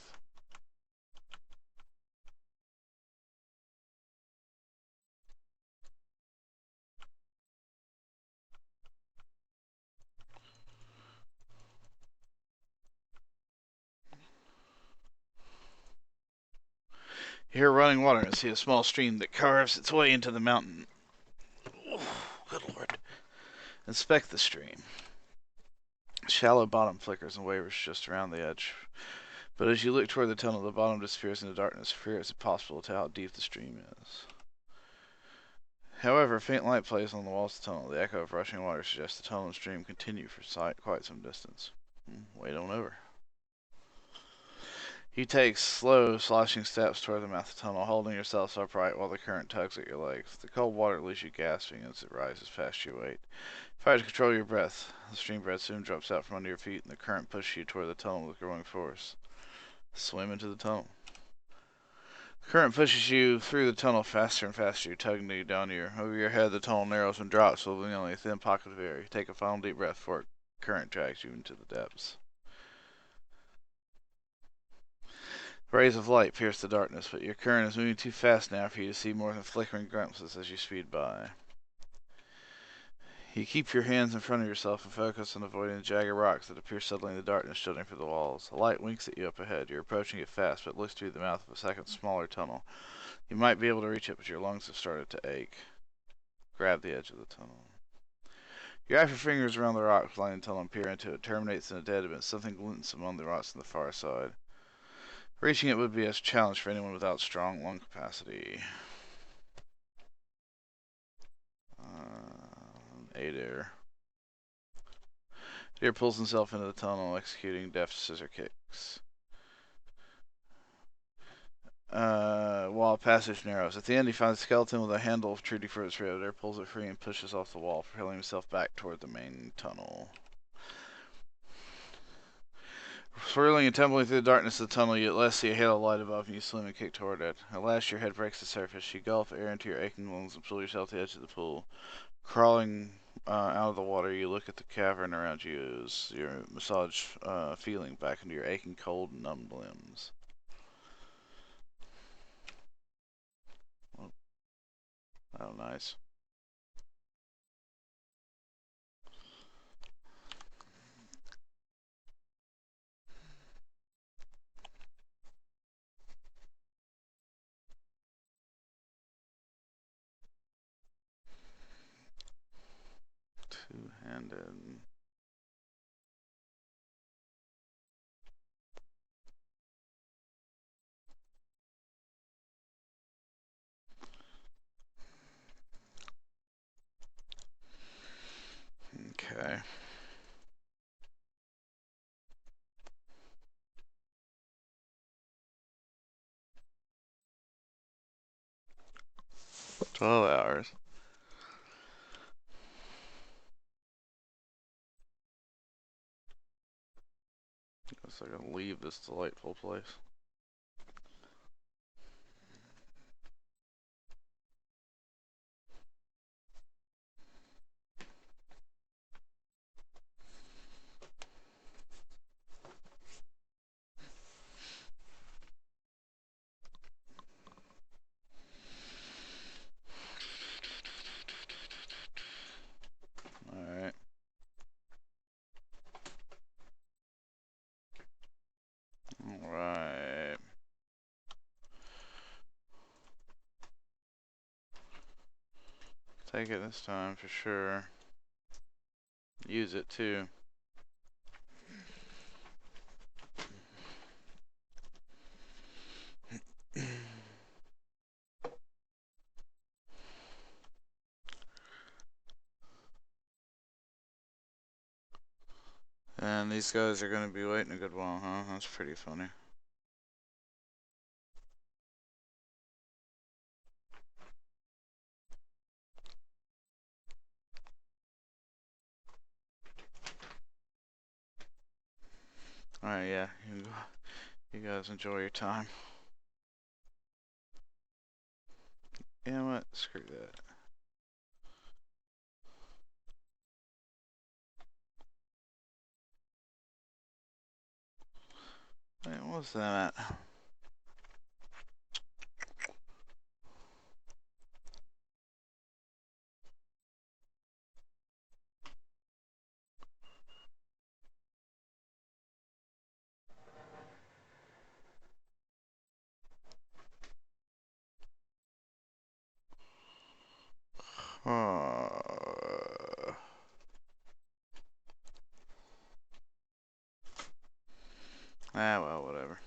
You hear running water and see a small stream that carves its way into the mountain. Oh, good lord. Inspect the stream. Shallow bottom flickers and wavers just around the edge. But as you look toward the tunnel, the bottom disappears into darkness. Fear it's impossible to tell how deep the stream is. However, a faint light plays on the walls of the tunnel. The echo of rushing water suggests the tunnel and stream continue for quite some distance. Wait on over. You take slow, sloshing steps toward the mouth of the tunnel, holding yourselves upright while the current tugs at your legs. The cold water leaves you gasping as it rises past your weight. Try to control your breath. The stream breath soon drops out from under your feet, and the current pushes you toward the tunnel with growing force. Swim into the tunnel. The current pushes you through the tunnel faster and faster, tugging you down over your head. The tunnel narrows and drops, leaving only a thin pocket of air. You take a final deep breath before the current drags you into the depths. Rays of light pierce the darkness, but your current is moving too fast now for you to see more than flickering glimpses as you speed by. You keep your hands in front of yourself and focus on avoiding the jagged rocks that appear suddenly in the darkness jutting from the walls. A light winks at you up ahead. You're approaching it fast, but looks through the mouth of a second, smaller tunnel. You might be able to reach it, but your lungs have started to ache. Grab the edge of the tunnel. You wrap your fingers around the rock lining the tunnel and peer into it. It terminates in a dead end. Something glints among the rocks on the far side. Reaching it would be a challenge for anyone without strong lung capacity. 8 air. Deer pulls himself into the tunnel, executing deft scissor kicks. While passage narrows. At the end, he finds a skeleton with a handle protruding from its rib. Deer pulls it free and pushes off the wall, propelling himself back toward the main tunnel. Swirling and tumbling through the darkness of the tunnel, you at last see a halo of light above and you swim and kick toward it. At last, your head breaks the surface. You gulp air into your aching lungs and pull yourself to the edge of the pool. Crawling out of the water, you look at the cavern around you as your massage feeling back into your aching, cold, and numb limbs. Oh, nice. Two-handed. Okay. $12 hours. Guess I gotta leave this delightful place. Alright. Alright. Take it this time for sure. Use it too. And these guys are gonna be waiting a good while, huh? That's pretty funny. Alright, yeah. You guys enjoy your time. You know what? Screw that. Wait, what was that? Ah, well, whatever.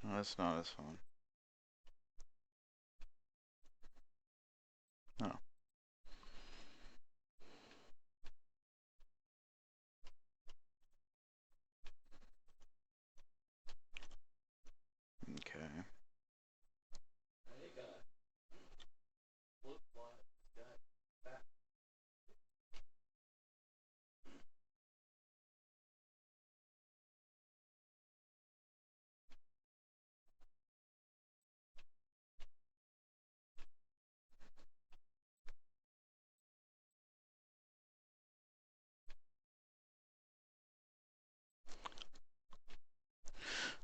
No, that's not as fun. Oh, okay. I think flip flop got back.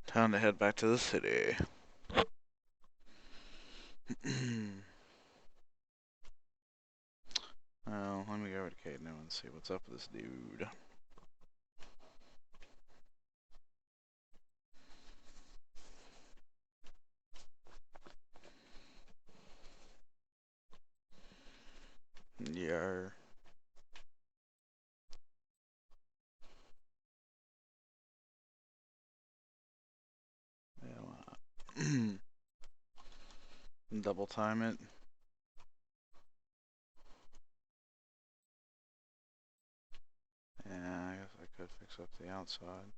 Time to head back to the city. Well, let me go over to Kate now and see what's up with this dude. Yeah. Yeah. Double time it. Yeah, I guess I could fix up the outside.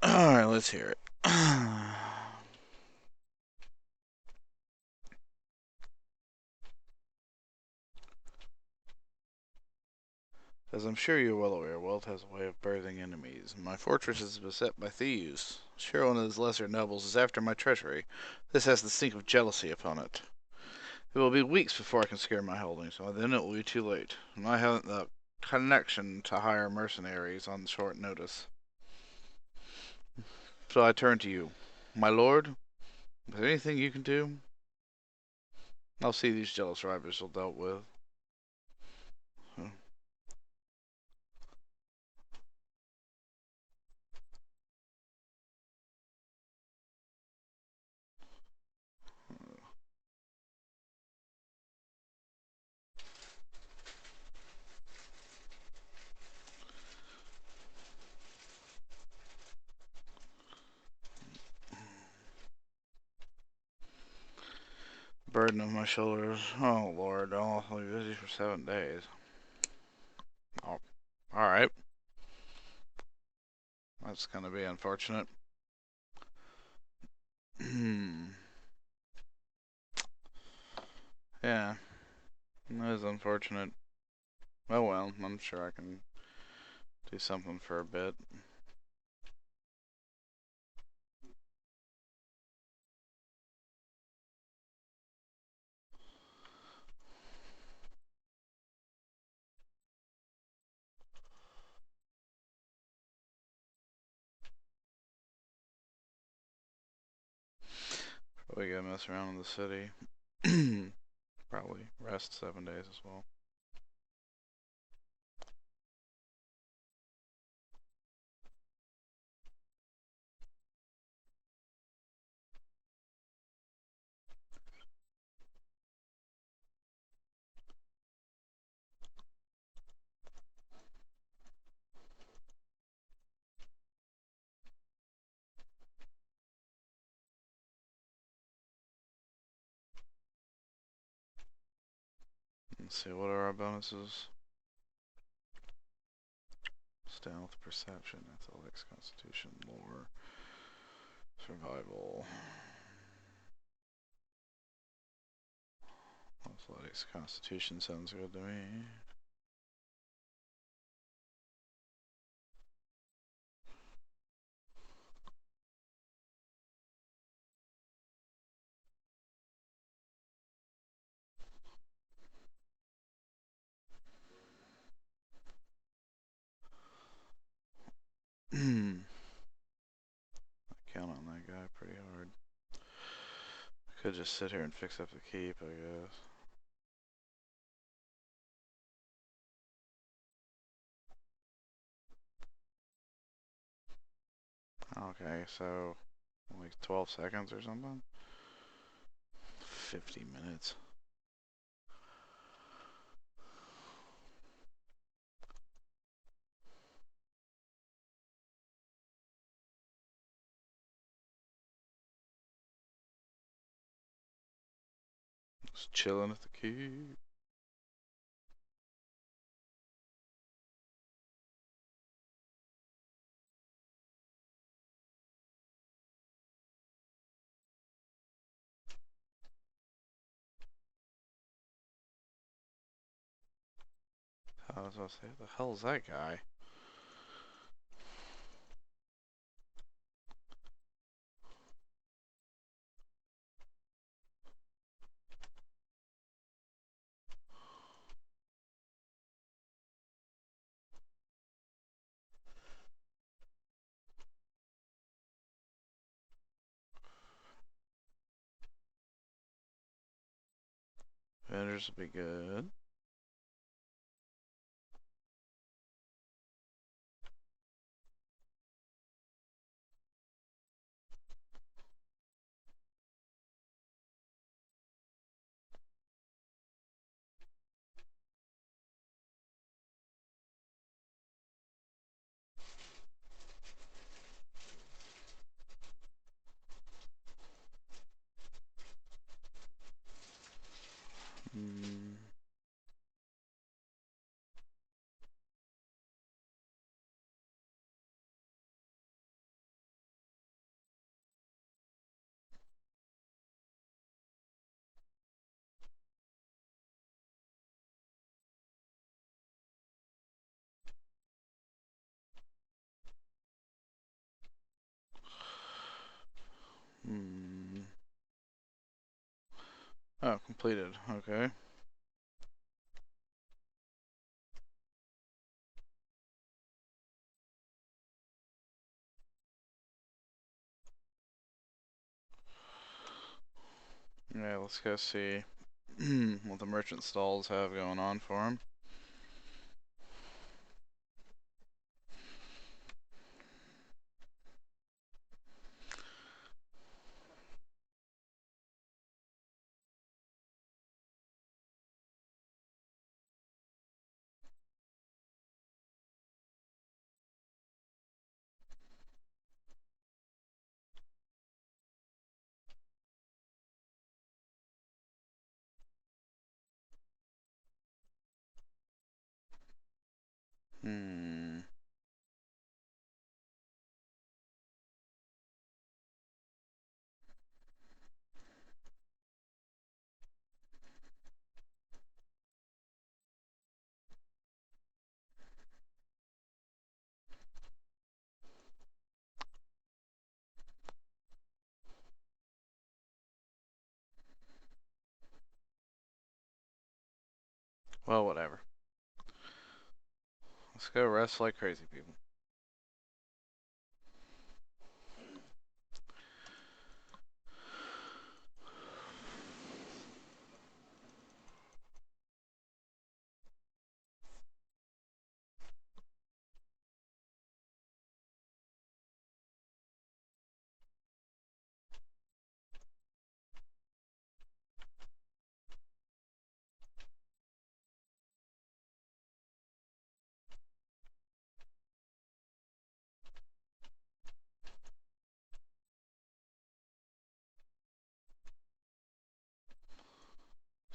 Alright, let's hear it. As I'm sure you're well aware, wealth has a way of birthing enemies. My fortress is beset by thieves. Sure, one of his lesser nobles is after my treasury. This has the stink of jealousy upon it. It will be weeks before I can secure my holdings, and then it will be too late. And I haven't the connection to hire mercenaries on short notice. So I turn to you. My lord, is there anything you can do? I'll see these jealous rivals are dealt with. Burden of my shoulders. Oh lord, I'll be busy for 7 days. Oh, alright. That's gonna be unfortunate. Yeah, that is unfortunate. Oh well, I'm sure I can do something for a bit. Probably gotta mess around in the city. Probably rest 7 days as well. Let's see, what are our bonuses? Stealth, perception, athletics, constitution, lore, survival. Athletics, constitution sounds good to me. Could just sit here and fix up the keep, I guess. Okay, so like 12 seconds or something? 50 minutes. Just chilling at the keep. I was gonna say, what the hell is that guy? Vendors would be good. Hmm. Hmm. Oh, completed. Okay. Yeah, let's go see what the merchant stalls have going on for him. Hmm. Well, whatever. Let's go rest like crazy people.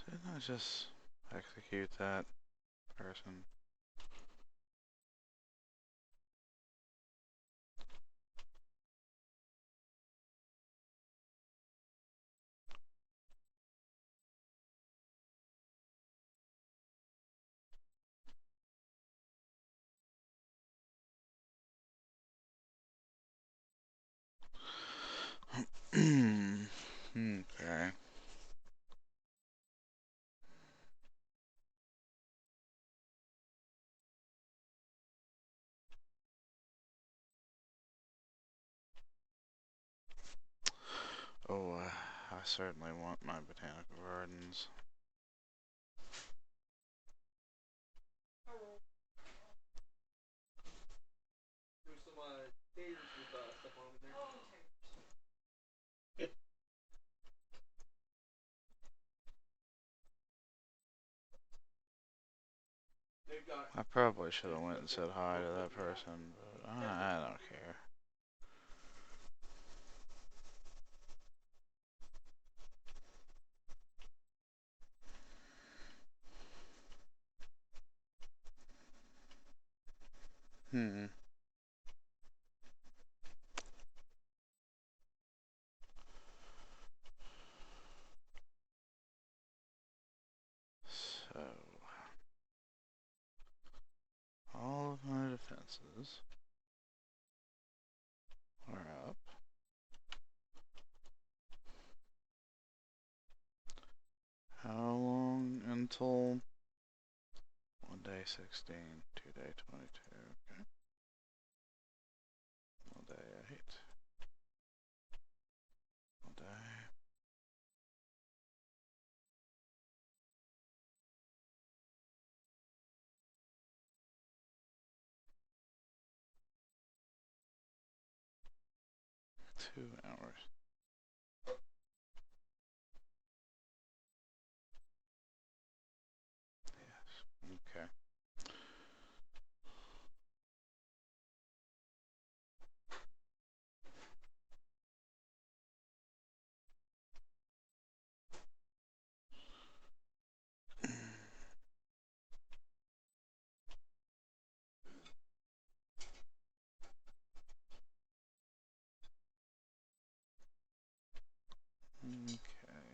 Didn't I just execute that person? Okay. I certainly want my botanical gardens. There's some taters with stuff on in there. They've got. I probably should have went and said hi to that person, but I don't care. So, all of my defenses are up. How long until 1 day 16, 2 day 22? Okay. 1 day 8. 1 day. Two hours. Yes. Okay. Okay.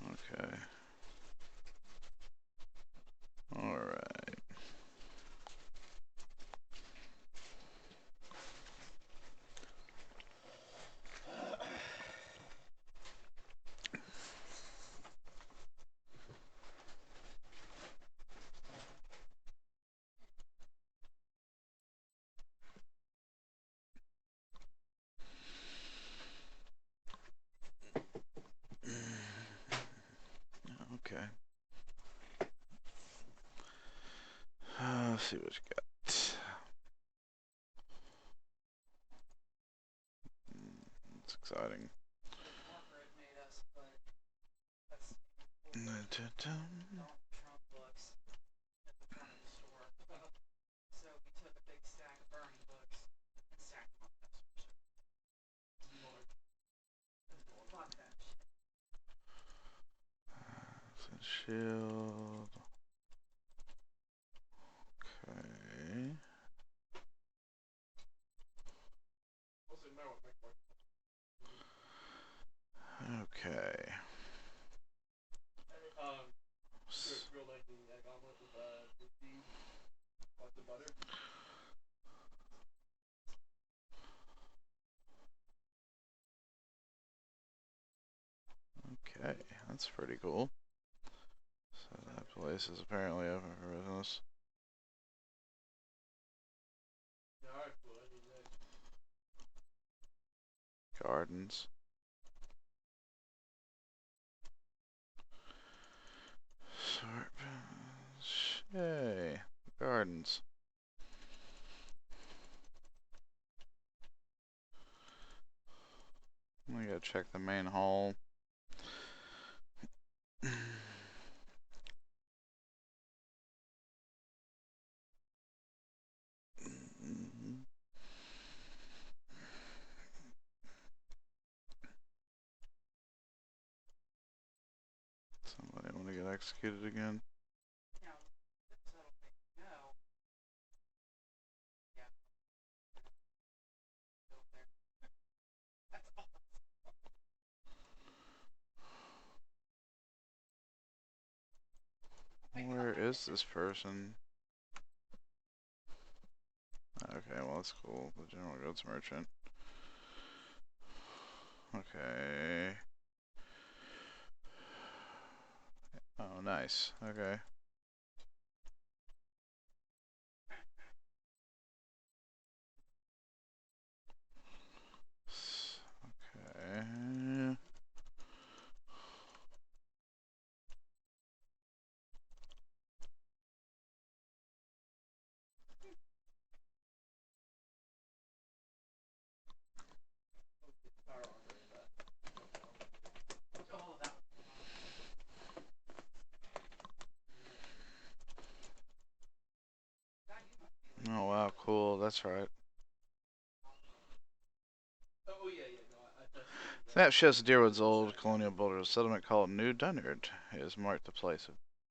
Okay. Alright. Okay. Let's see what you got. It's exciting. Margaret made us put that's Dun-dun-dun. Donald Trump books at the front of the store. So we took a big stack of Bernie books and stacked them on the desk. Lord. Fuck that shit. Shield. Okay. Okay. Real like the egg omelet with the lots of butter. Okay, that's pretty cool. So that place is apparently open for business. Gardens. Hey, gardens. I gotta check the main hall. Somebody want to get executed again? Now, so no. Yeah. Go there. That's all. is this person? Okay, well that's cool. The general goods merchant. Okay. Oh, nice. Okay. Okay. Power armor in that. Oh, that would be fun. God, you must be like Oh wow, cool. That's right. Oh yeah, yeah. No, I tested it. The map shows Deerwood's old colonial border settlement called New Dunnard is marked the place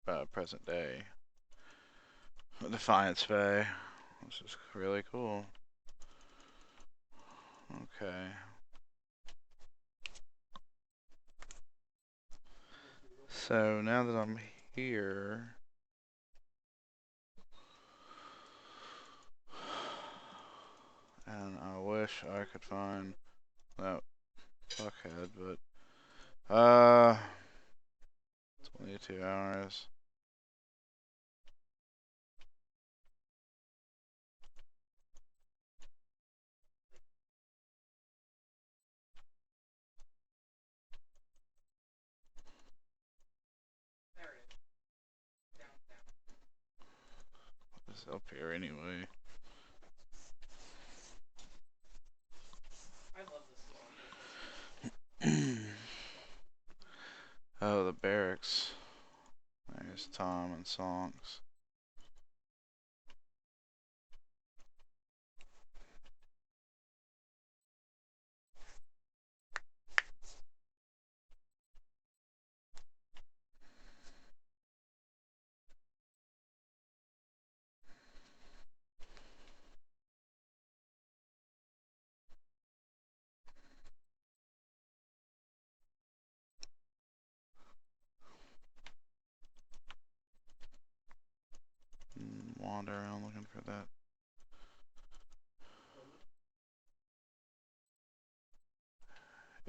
of present day Defiance Bay, which is really cool. Okay. So now that I'm here, and I wish I could find that fuckhead, but 22 hours. there it is. Downtown. It's up here anyway. I love the store on Bethesda. Oh, the barracks. There's Tom and Songs. Wander around looking for that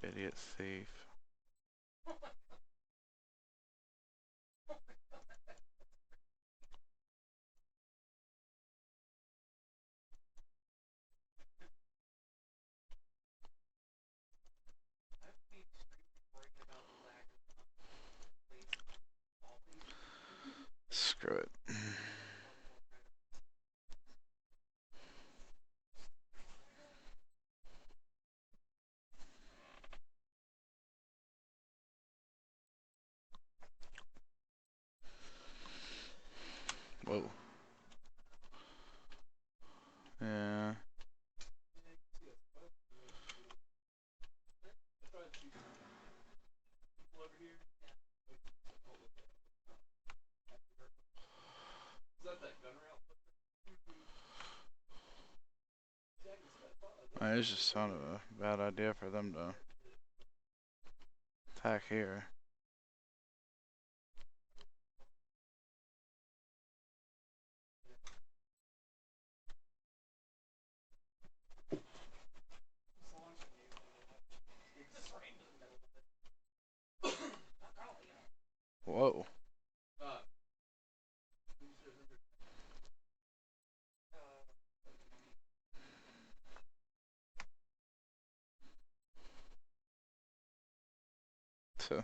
idiot thief. I would be extremely worried about the lack of plates falling. Screw it. On more credit. Whoa. Yeah. I tried to shoot some people over here. Wait, I'll look at it. Is that gun route? See, I can see that spot. It just sounded a bad idea for them to attack here. As long as I knew they would have just right into the middle of it. Oh, you know. Whoa. So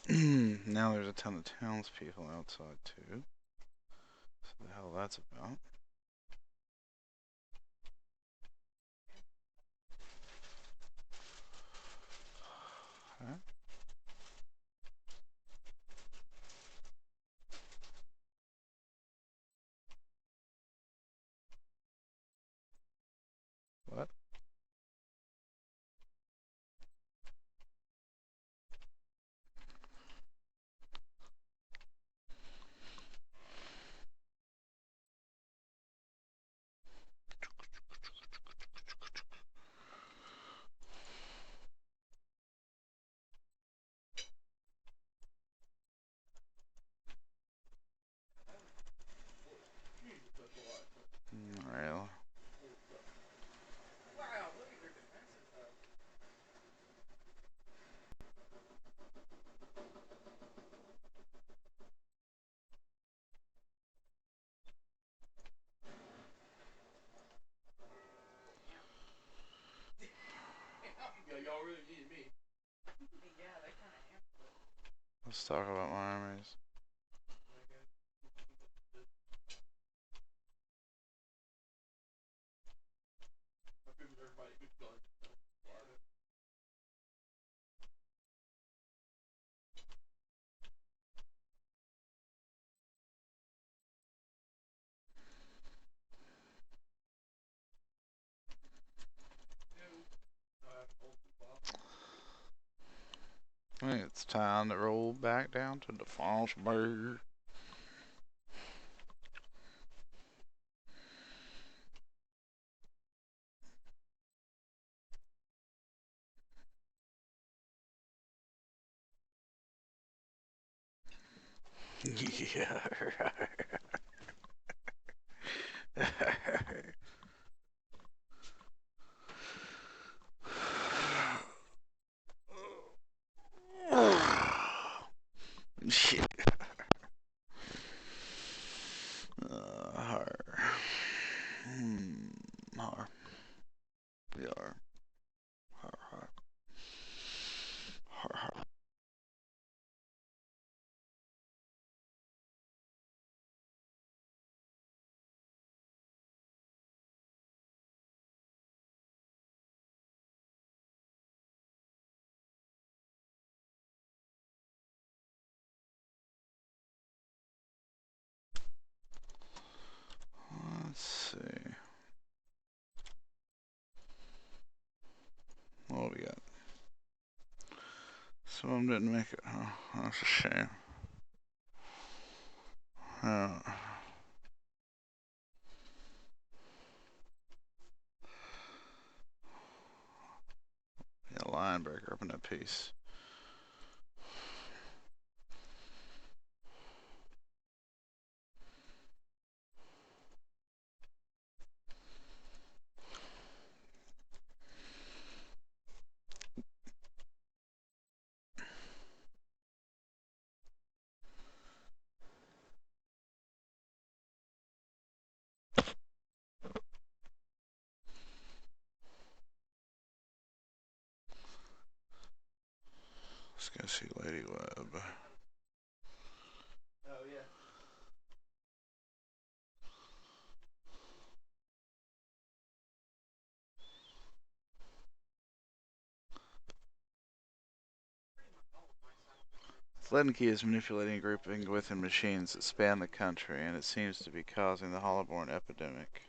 now there's a ton of townspeople outside too. So the hell that's about. Huh? What? really needed me. Yeah, they kind of hampered it. Let's talk about my armies. My favorite everybody good guns. I think it's time to roll back down to the Fonsburg. Yeah. Shit. Har. Har. Yar. Har, har. Har, har. Let's see. What we got? Some of them didn't make it, huh? That's a shame. Yeah, line breaker up in that piece. Let's go see Lady Web. Oh yeah. Sleddenke is manipulating and grouping within machines that span the country, and it seems to be causing the hollowborn epidemic.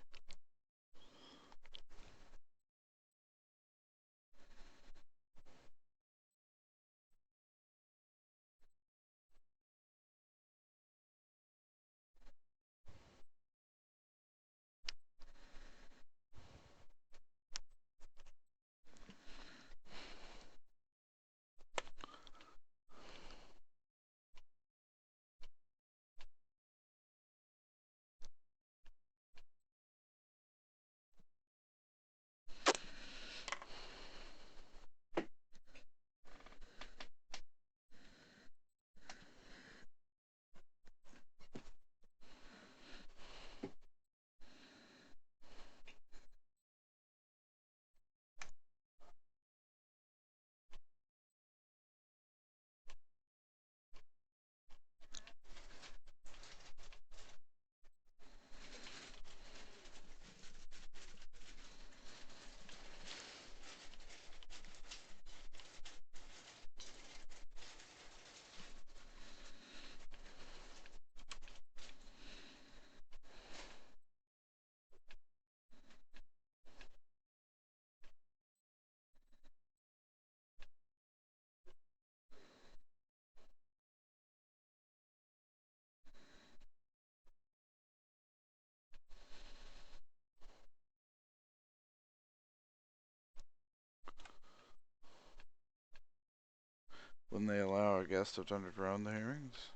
When they allow our guests to underground the hearings?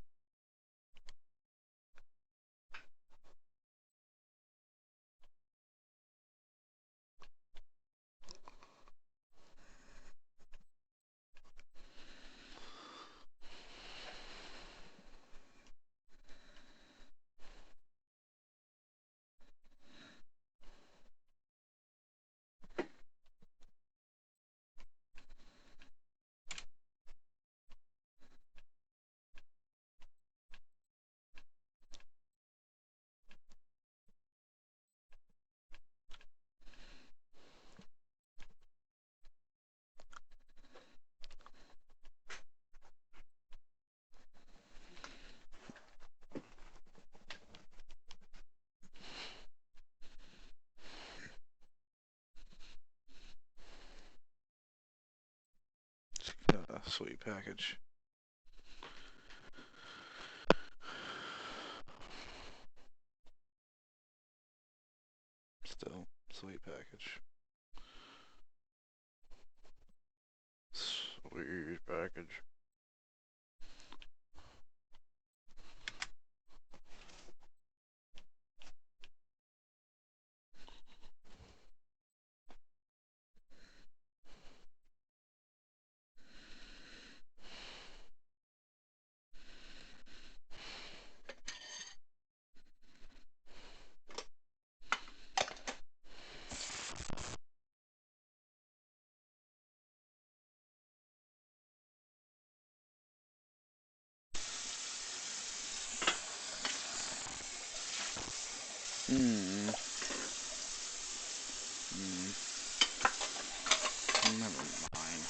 Sweet package. Still, sweet package. Sweet package. Hmm. Never mind.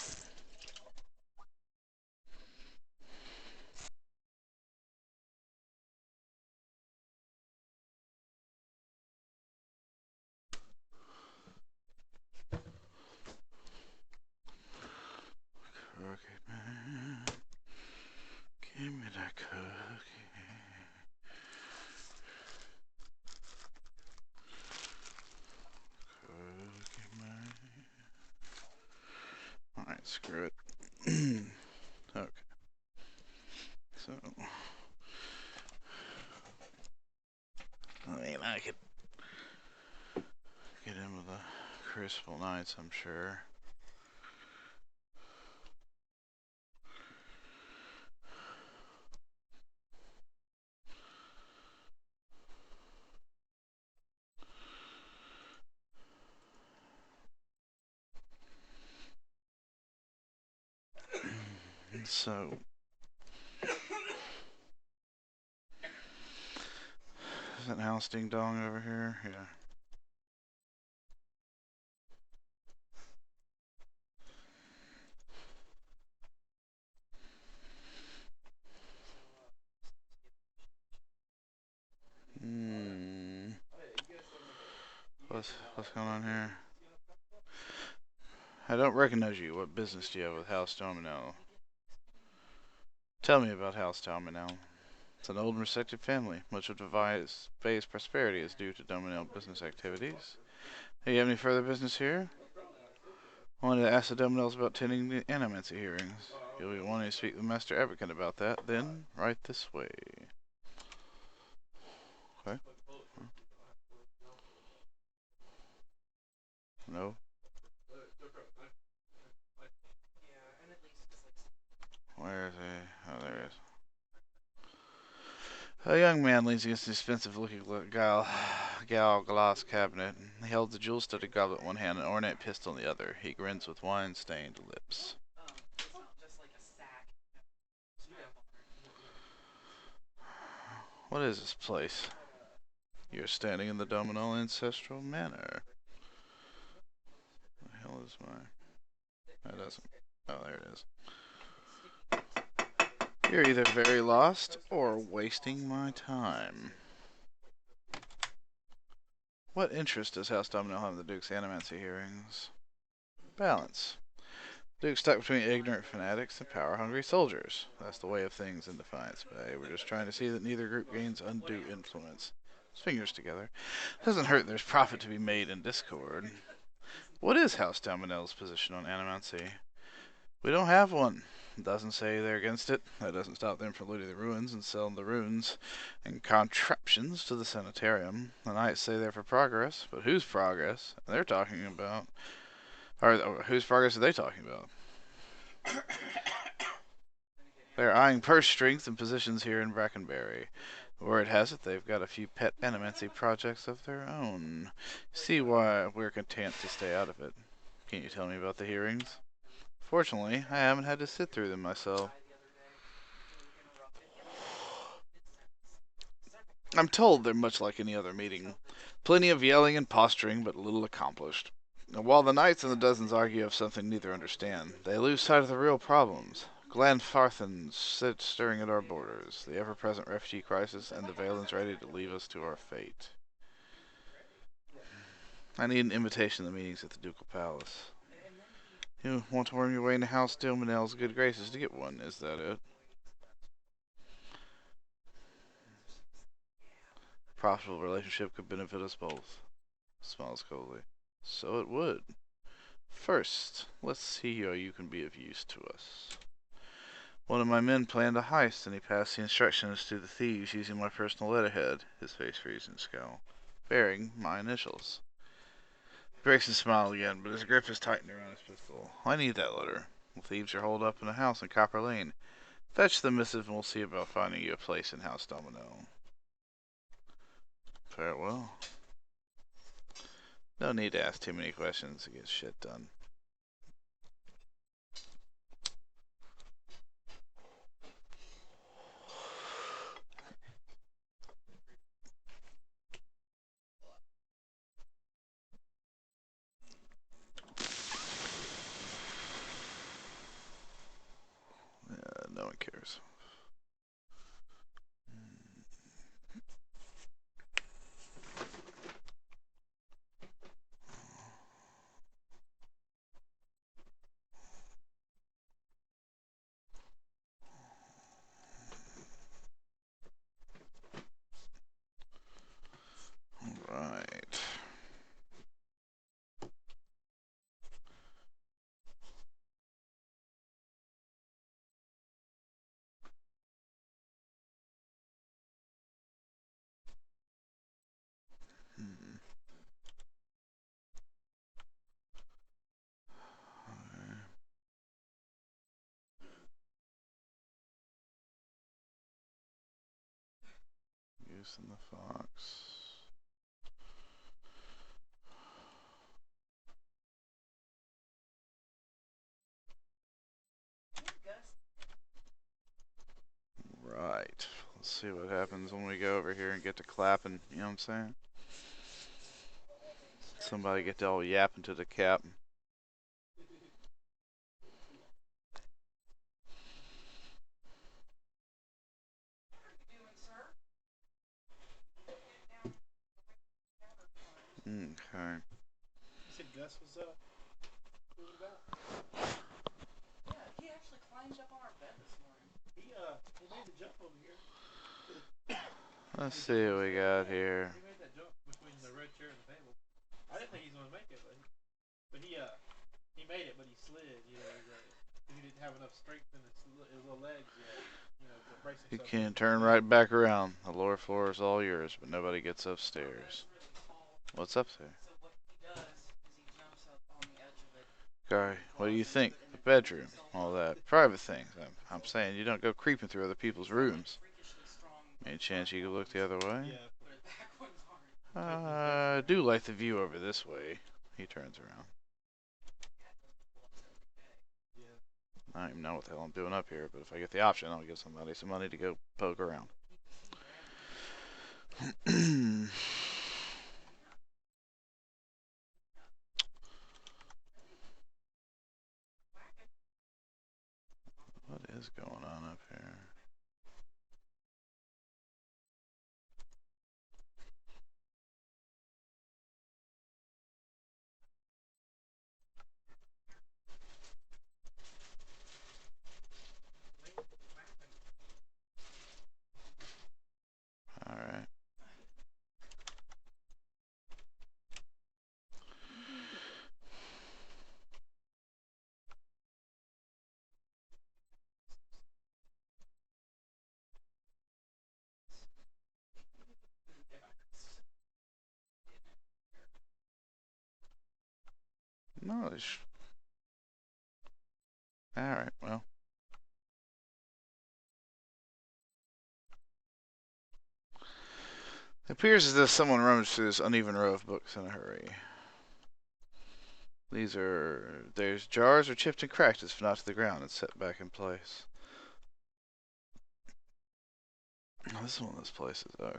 Cookie man. Give me that cookie. Cookie man. Alright, screw it. Okay. So, I mean, I could get in with the Crucible Knights, I'm sure. So, is that house ding dong over here? Yeah. Hmm. What's going on here? I don't recognize you. What business do you have with House Domino? Tell me about House Domino. It's an old and respected family. Much of Devi's Bay's prosperity is due to Domino business activities. Hey, you have any further business here? I wanted to ask the Dominoes about attending the animancy hearings. You'll be wanting to speak with Master Advocate about that, then right this way. Okay. No. Yeah, and at least it's like. Where is he? Oh, there he is. A young man leans against an expensive-looking gal glass cabinet. He holds a jewel-studded goblet in one hand and an ornate pistol in the other. He grins with wine-stained lips. It's not just like a sack. What is this place? You're standing in the Domino Ancestral Manor. The hell is my... That doesn't... Oh, there it is. You're either very lost or wasting my time. What interest does House Domino have in the Duke's animancy hearings? Balance. Duke's stuck between ignorant fanatics and power-hungry soldiers. That's the way of things in Defiance Bay. We're just trying to see that neither group gains undue influence. Fingers together. Doesn't hurt there's profit to be made in discord. What is House Domino's position on animancy? We don't have one. It doesn't say they're against it. That doesn't stop them from looting the ruins and selling the runes and contraptions to the sanitarium. The Knights say they're for progress, but whose progress? They're talking about... Or whose progress are they talking about? They're eyeing purse strength and positions here in Brackenberry. Word has it they've got a few pet animancy projects of their own. See why we're content to stay out of it. Can you tell me about the hearings? Fortunately, I haven't had to sit through them myself. I'm told they're much like any other meeting. Plenty of yelling and posturing, but little accomplished. And while the knights and the dozens argue of something neither understand, they lose sight of the real problems. Glenfarthans sit stirring at our borders, the ever-present refugee crisis, and the Valens ready to leave us to our fate. I need an invitation to the meetings at the Ducal Palace. You want to worm your way into House Dilmanel's good graces to get one, is that it? Profitable relationship could benefit us both. Smiles coldly. So it would. First, let's see how you can be of use to us. One of my men planned a heist, and he passed the instructions to the thieves using my personal letterhead, his face freezing scowl, bearing my initials. Grayson smiled again, but his grip is tightened around his pistol. I need that letter. The thieves are holed up in a house in Copper Lane. Fetch the missive and we'll see about finding you a place in House Domino. Farewell. No need to ask too many questions to get shit done. No one cares. Alright. Goose and the fox. Right. Let's see what happens when we go over here and get to clapping. You know what I'm saying? Somebody get to all yapping to the cap. Okay. You said Gus was moving about? Yeah, he actually climbed up on our bed this morning. He made the jump over here. Let's see what we got here. He made that jump between the red chair and the table. I didn't think he was gonna make it, but he made it, but he slid. You know, he didn't have enough strength in his little legs yet. You know, to brace You himself. can turn right back around. The lower floor is all yours, but nobody gets upstairs. What's up there? So what he does is he jumps up on the edge of it. Guy, what do you think? The bedroom, all that. Private things. I'm saying you don't go creeping through other people's rooms. Any chance you could look the other way? Yeah. I do like the view over this way. He turns around. Yeah. I don't even know what the hell I'm doing up here, but if I get the option, I'll give somebody some money to go poke around. What is going on up here? Alright. No, alright, well. It appears as if someone rummaged through this uneven row of books in a hurry. There's jars are chipped and cracked as if not to the ground and set back in place. Oh, this is one of those places. Okay.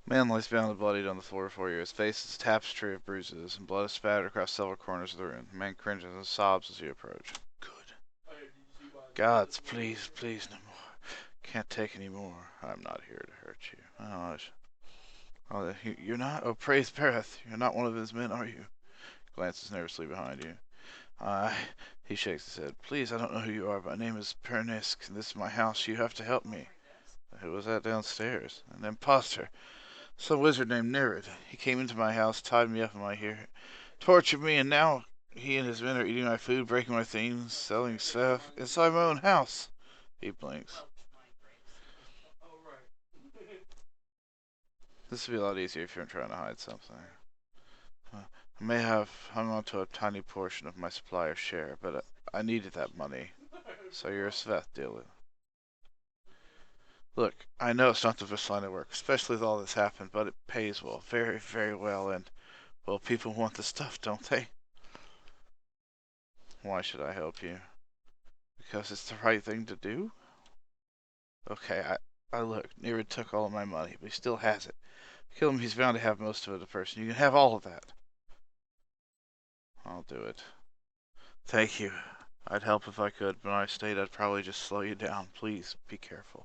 Man lies bound and bloodied on the floor before you. His face is a tapestry of bruises, and blood is spattered across several corners of the room. The man cringes and sobs as you approach. Good. Gods, please, please, no more. Can't take any more. I'm not here to hurt you. Oh, you're not? Oh, praise Pereth. You're not one of his men, are you? Glances nervously behind you. I. He shakes his head. Please, I don't know who you are. My name is Pernisk. This is my house. You have to help me. Who was that downstairs? An imposter. Some wizard named Nerid. He came into my house, tied me up in my hair, tortured me, and now he and his men are eating my food, breaking my things, selling stuff inside my own house. He blinks. Oh, right. This would be a lot easier if you weren't trying to hide something. I may have hung on to a tiny portion of my supplier's share, but I needed that money. So you're a Sveth dealer. Look, I know it's not the best line of work, especially with all this happened, but it pays well, very, very well, and, well, people want the stuff, don't they? Why should I help you? Because it's the right thing to do? Okay, I look, Nerid took all of my money, but he still has it. Kill him, he's bound to have most of it, a person. You can have all of that. I'll do it. Thank you. I'd help if I could, but when I stayed, I'd probably just slow you down. Please, be careful.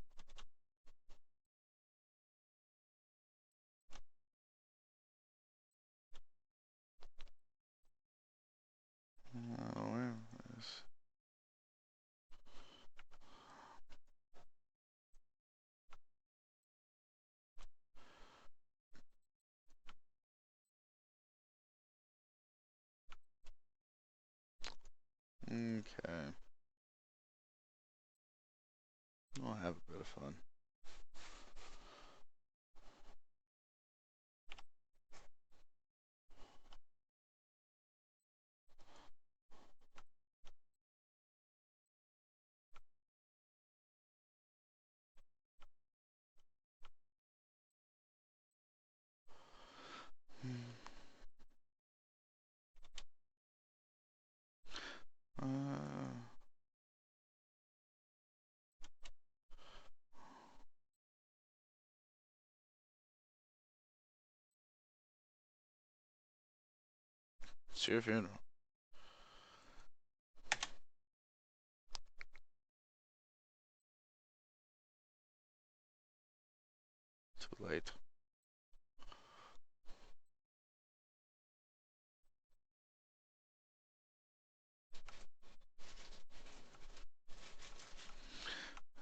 Where is... Okay. We'll have a bit of fun. Uh, it's your funeral. Too late.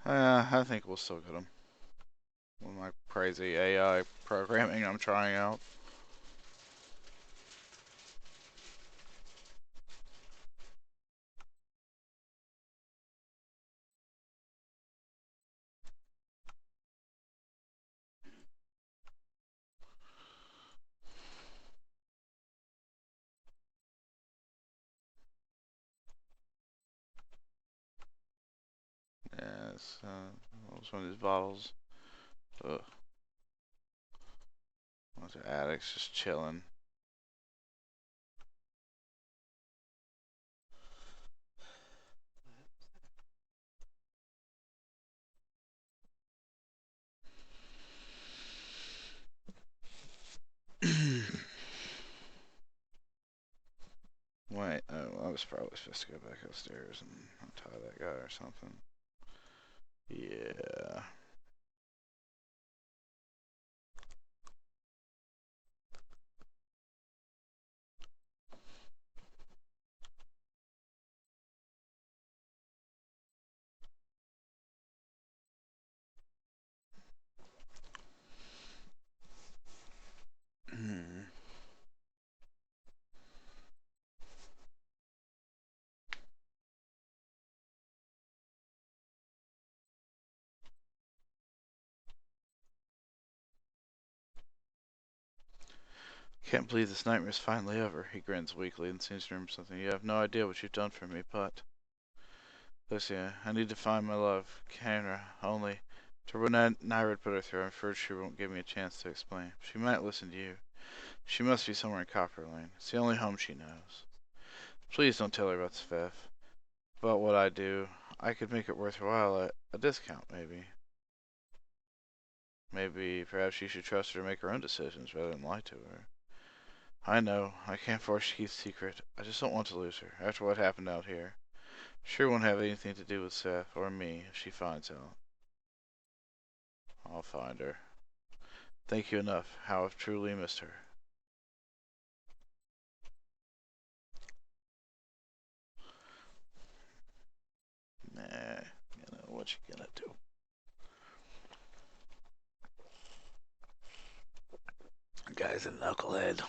I think we'll still get him. With my crazy AI programming I'm trying out. Yes, what was one of these bottles? Ugh. Bunch of addicts just chilling. Wait, oh, I was probably supposed to go back upstairs and untie that guy or something. Yeah. Can't believe this nightmare's finally over. He grins weakly and seems to remember something. You have no idea what you've done for me, but... Lucia, I need to find my love, Canra, only... To run Nyrid put her through, I'm afraid she won't give me a chance to explain. She might listen to you. She must be somewhere in Copper Lane. It's the only home she knows. Please don't tell her about Sveth. About what I do. I could make it worthwhile at a discount, maybe. Maybe, perhaps you should trust her to make her own decisions rather than lie to her. I know, I can't force her to keep secret. I just don't want to lose her, after what happened out here. Sure won't have anything to do with Seth or me if she finds out. I'll find her. Thank you enough. How I've truly missed her. Nah, what you gonna do? Guy's a knucklehead.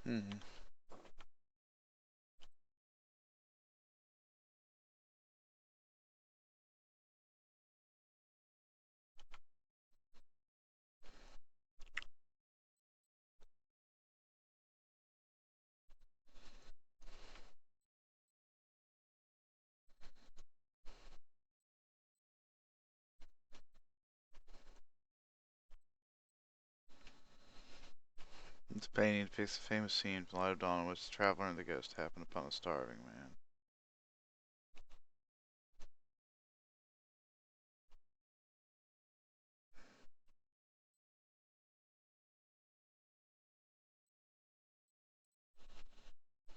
Hmm. It's a painting depicts a famous scene from the light of dawn in which the traveler and the ghost happen upon a starving man.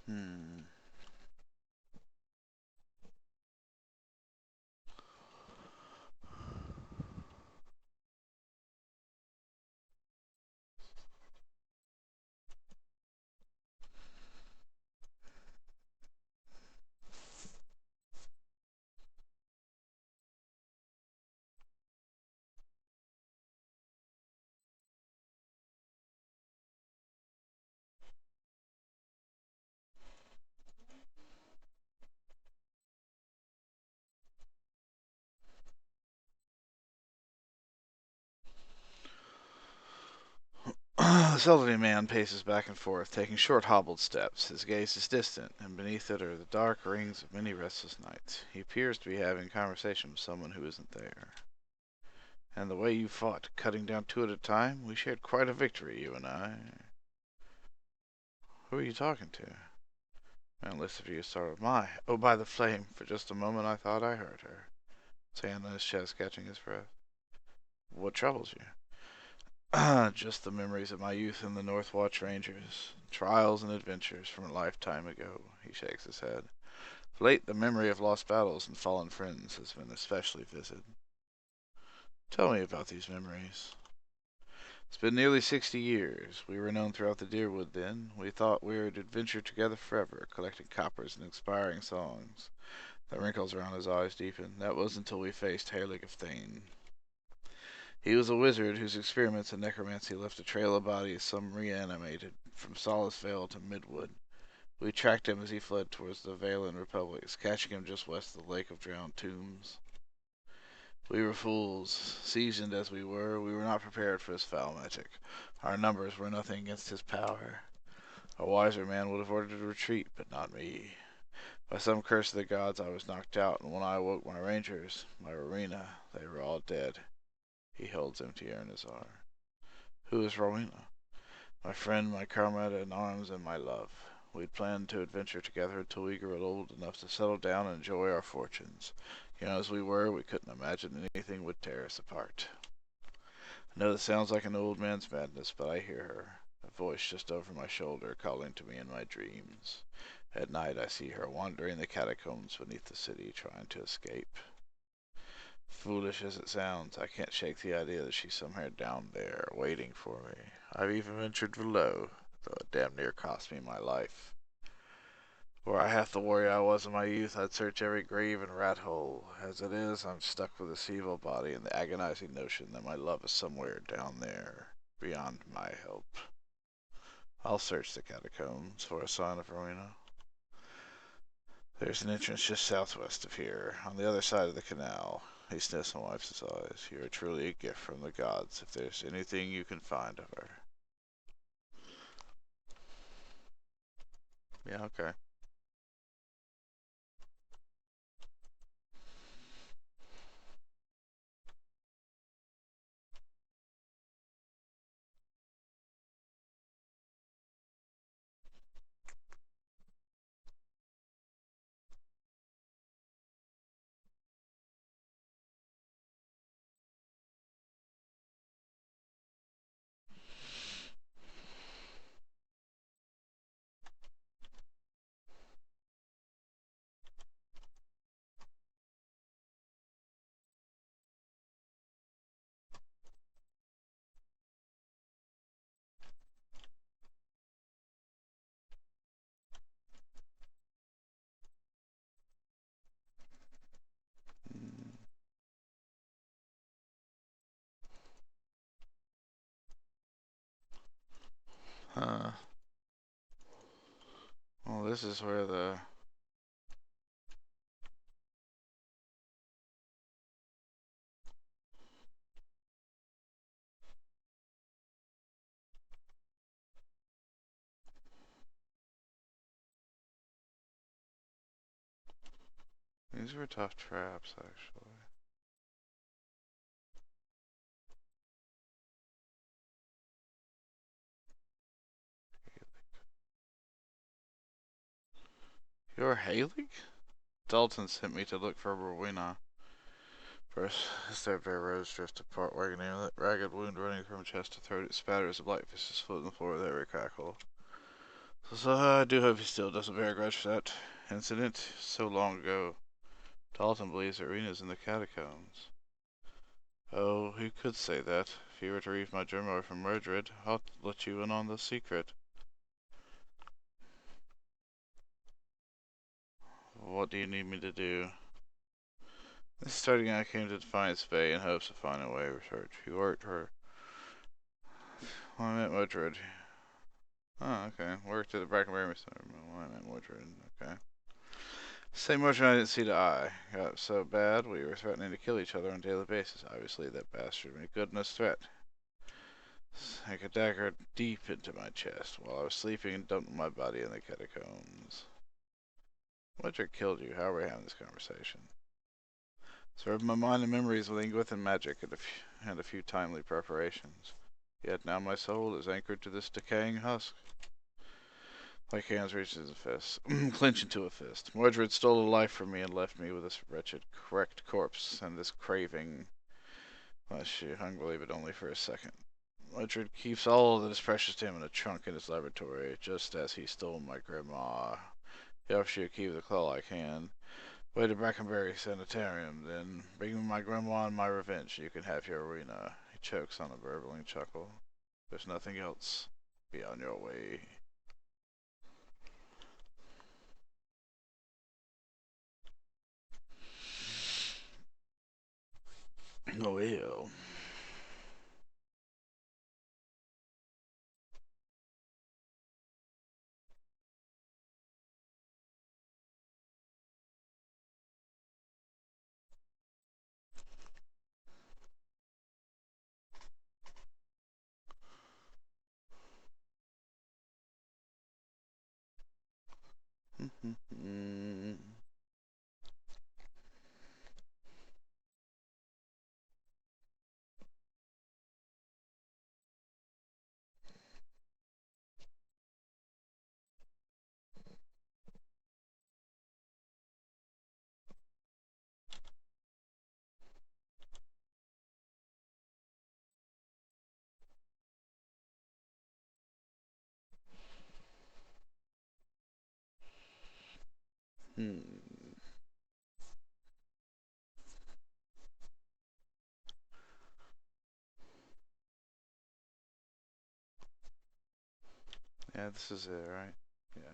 Hmm. This elderly man paces back and forth, taking short hobbled steps. His gaze is distant, and beneath it are the dark rings of many restless nights. He appears to be having conversation with someone who isn't there. And the way you fought, cutting down two at a time, we shared quite a victory, you and I. Who are you talking to? Man lifted to you, startled. My, oh, by the flame! For just a moment I thought I heard her. His hand on his chest, catching his breath. What troubles you? Just the memories of my youth in the North Watch Rangers. Trials and adventures from a lifetime ago. He shakes his head. Of late, the memory of lost battles and fallen friends has been especially vivid. Tell me about these memories. It's been nearly 60 years. We were known throughout the Deerwood then. We thought we would adventure together forever, collecting coppers and inspiring songs. The wrinkles around his eyes deepened. That was until we faced Halig of Thane. He was a wizard whose experiments in necromancy left a trail of bodies, some reanimated, from Solace Vale to Midwood. We tracked him as he fled towards the Valen Republics, catching him just west of the Lake of Drowned Tombs. We were fools. Seasoned as we were not prepared for his foul magic. Our numbers were nothing against his power. A wiser man would have ordered a retreat, but not me. By some curse of the gods I was knocked out, and when I awoke my rangers, my Rowena, they were all dead. He holds empty air in his arm. Who is Rowena? My friend, my comrade in arms, and my love. We'd planned to adventure together until we grew old enough to settle down and enjoy our fortunes. Young as we were, we couldn't imagine anything would tear us apart. I know that sounds like an old man's madness, but I hear her, a voice just over my shoulder calling to me in my dreams. At night I see her wandering the catacombs beneath the city, trying to escape. Foolish as it sounds, I can't shake the idea that she's somewhere down there, waiting for me. I've even ventured below, though it damn near cost me my life. Were I half the warrior I was in my youth, I'd search every grave and rat hole. As it is, I'm stuck with this evil body and the agonizing notion that my love is somewhere down there, beyond my help. I'll search the catacombs for a sign of Rowena. There's an entrance just southwest of here, on the other side of the canal. He sniffs and wipes his eyes. You are truly a gift from the gods, if there's anything you can find of her. Yeah, okay. Mm, Huh. Well, this is where the... These were tough traps, actually. You're Haley? Dalton sent me to look for Rowena. First, I stepped our roads drift apart, wagging a ragged wound running from chest to throat. It spatters a black fist's foot on the floor with every crackle. So I do hope he still doesn't bear a grudge for that incident so long ago. Dalton believes that Rena's in the catacombs. Oh, who could say that? If you were to read my journal from Murdred, I'll let you in on the secret. What do you need me to do? This starting I came to Defiance Bay in hopes of finding a way of research. You worked for... When I met Mordred. Oh, okay. Worked at the Brackenberry Center. When I met Mordred. Okay. Same Mordred I didn't see to eye. Got so bad we were threatening to kill each other on a daily basis. Obviously, that bastard made good enough threat. Sank a dagger deep into my chest while I was sleeping and dumped my body in the catacombs. Mordred killed you. How are we having this conversation? Served my mind and memories with Ingwith and magic and a few timely preparations. Yet now my soul is anchored to this decaying husk. My hands reached into a fist, clench into a fist. Mordred stole a life from me and left me with this wretched, wrecked corpse and this craving. She hungrily, but only for a second. Mordred keeps all that is precious to him in a trunk in his laboratory, just as he stole my grandma. He offers you a key with a claw-like hand. Way to Brackenberry Sanitarium, then bring me my grandma and my revenge. You can have your arena. He chokes on a burbling chuckle. There's nothing else. Be on your way. Oh, well. Yeah, this is it, right? Yeah.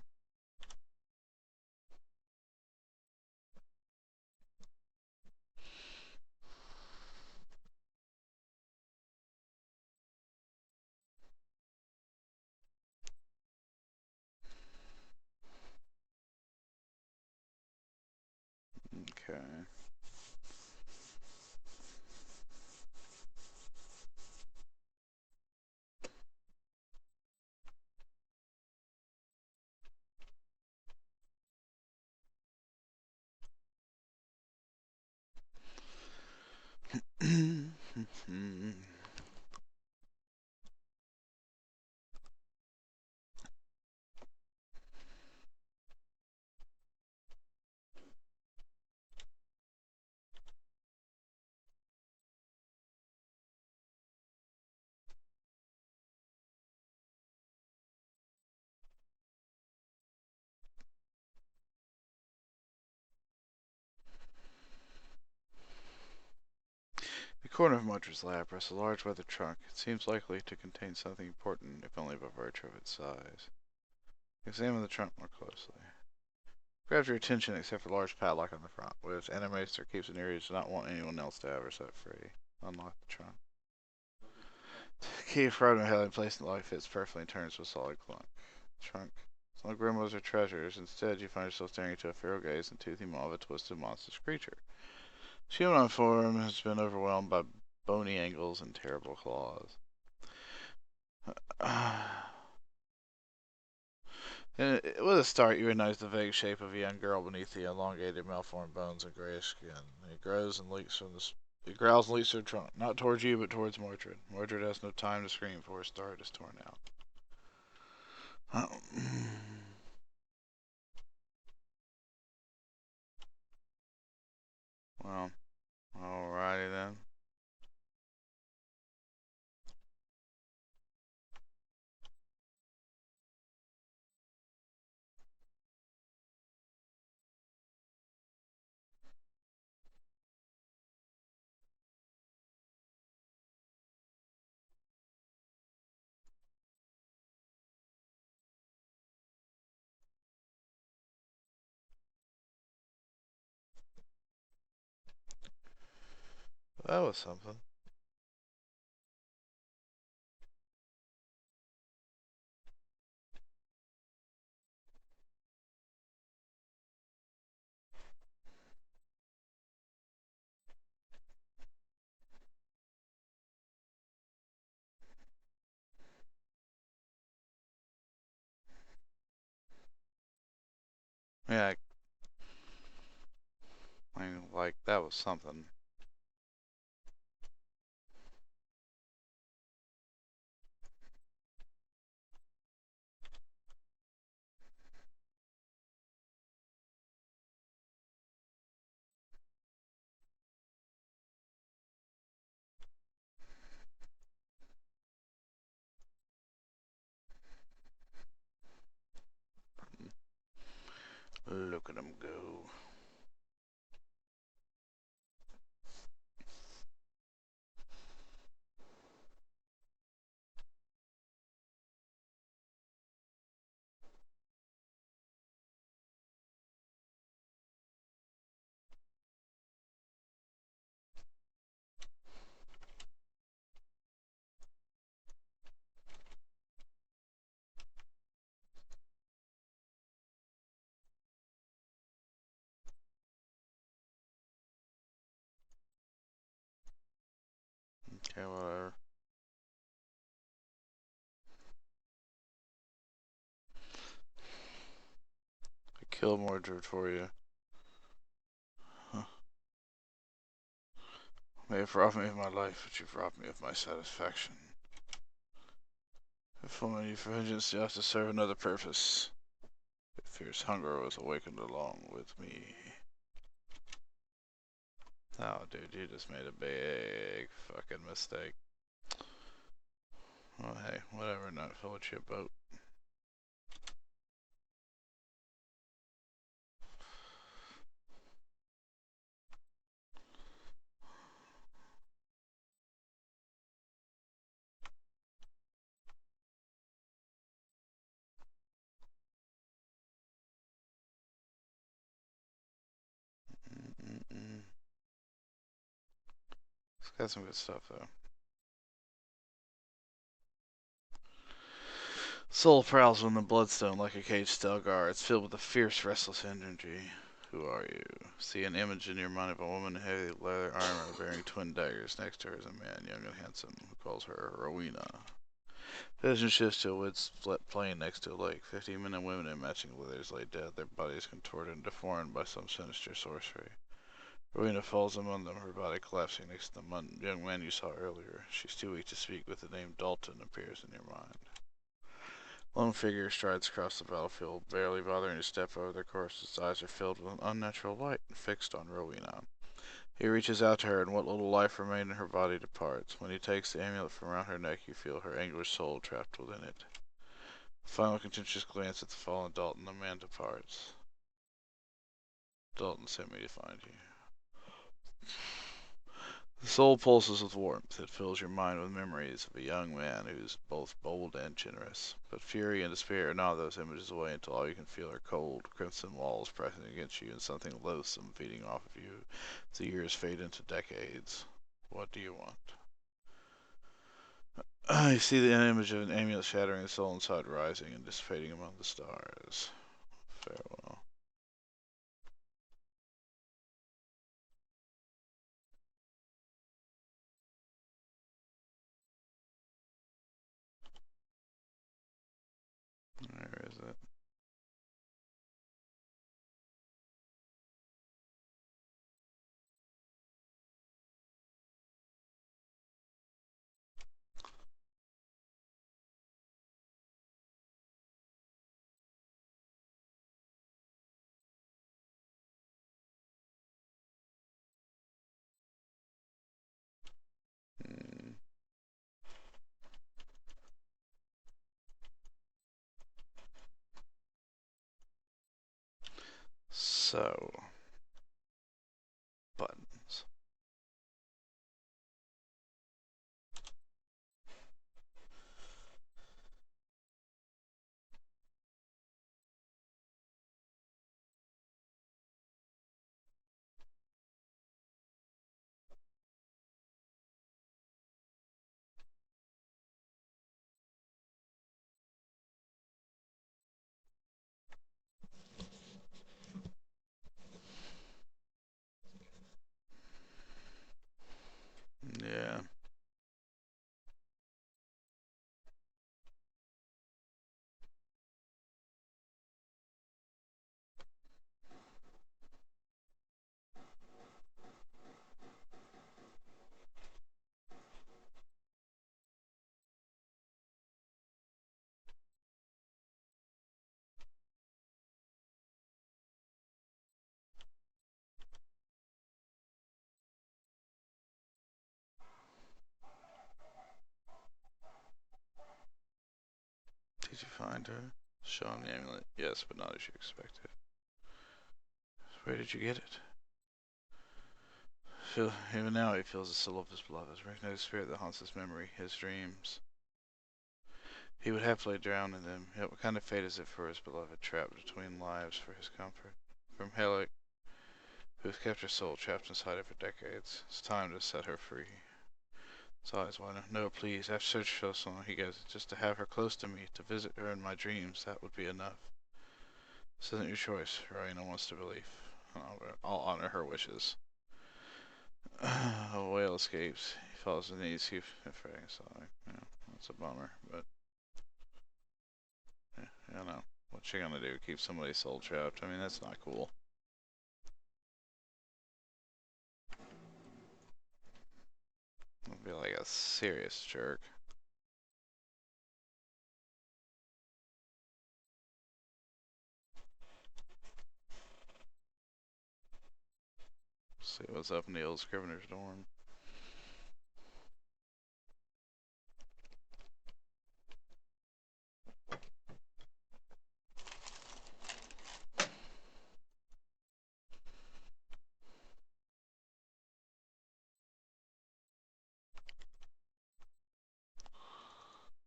Okay. The corner of Mudra's lap rests a large weathered trunk. It seems likely to contain something important, if only by virtue of its size. Examine the trunk more closely. Grabs your attention except for the large padlock on the front, which McMaster keeps in areas does not want anyone else to ever set free. Unlock the trunk. The key is firmly held in place and the lock fits perfectly and turns to a solid clunk. Trunk. Some grimoires are treasures. Instead, you find yourself staring into a feral gaze and toothy maw of a twisted monstrous creature. Human form has been overwhelmed by bony angles and terrible claws. With a start, you recognize the vague shape of a young girl beneath the elongated, malformed bones and grayish skin. It growls and leaps from the trunk, not towards you, but towards Mordred. Mordred has no time to scream before his start is torn out. Well, alrighty then. That was something. Yeah, I mean, like, that was something. Look at him go. Okay, whatever. I killed Mordred for you. Huh. May have robbed me of my life, but you've robbed me of my satisfaction. If only you for vengeance, you have to serve another purpose. If fierce hunger was awakened along with me. Oh, dude, you just made a big fucking mistake. Well, hey, whatever, not float your boat. Mm-mm-mm. It's got some good stuff, though. Soul prowls on the bloodstone like a caged Stelgar. It's filled with a fierce, restless energy. Who are you? See an image in your mind of a woman in heavy leather armor bearing twin daggers. Next to her is a man, young and handsome, who calls her Rowena. Vision shifts to a wood split plain next to a lake. 15 men and women in matching leathers lay dead, their bodies contorted and deformed by some sinister sorcery. Rowena falls among them, her body collapsing next to the young man you saw earlier. She's too weak to speak, but the name Dalton appears in your mind. Lone figure strides across the battlefield, barely bothering to step over their course. His eyes are filled with an unnatural light and fixed on Rowena. He reaches out to her, and what little life remained in her body departs. When he takes the amulet from around her neck, you feel her anguished soul trapped within it. Final contentious glance at the fallen Dalton, the man departs. Dalton sent me to find you. The soul pulses with warmth. It fills your mind with memories of a young man who's both bold and generous. But fury and despair gnaw those images away until all you can feel are cold, crimson walls pressing against you and something loathsome feeding off of you as the years fade into decades. What do you want? I see the image of an amulet shattering the soul inside, rising and dissipating among the stars. Farewell. Where is it? Hmm. So, buttons. Yeah. Did you find her? Show him the amulet. Yes, but not as you expected. Where did you get it? Even now he feels the soul of his beloved, recognizing the spirit that haunts his memory, his dreams. He would happily drown in them. Yet what kind of fate is it for his beloved, trapped between lives for his comfort? From Helic, who has kept her soul trapped inside her for decades. It's time to set her free. His eyes wide. No, please. I've searched for so long. He goes, just to have her close to me, to visit her in my dreams, that would be enough. This isn't your choice. Rowena wants to believe. I'll honor her wishes. A whale escapes. He falls to his knees. He's afraid. So, that's a bummer. But, yeah, I don't know. What's she gonna do? Keep somebody's soul trapped? I mean, that's not cool. It'd be like a serious jerk. See what's up in the old Scrivener's dorm.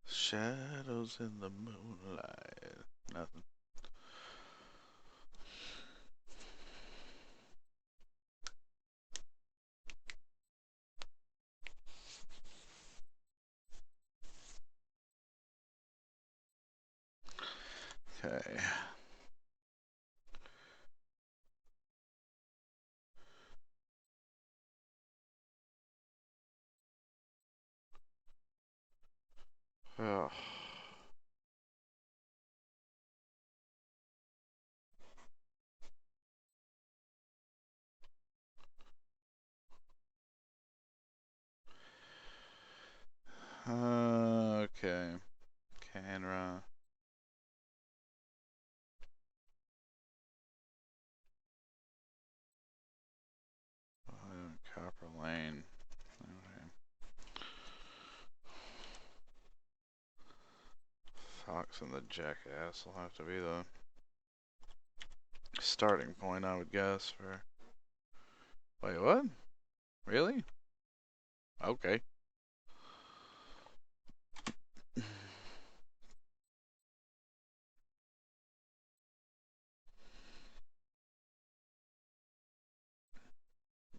Shadows in the moonlight. Nothing. Okay. Ugh. Okay. Canra. Copper Lane. Okay. Fox and the Jackass will have to be the starting point, I would guess, for... Wait, what? Really? Okay.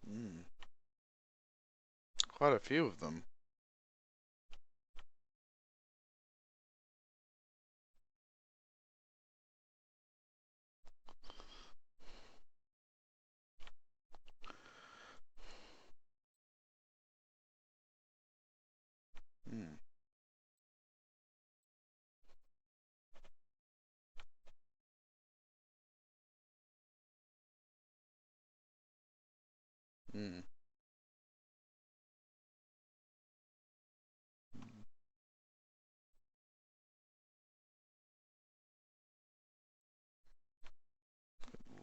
Mm. Quite a few of them. Mm. Mm.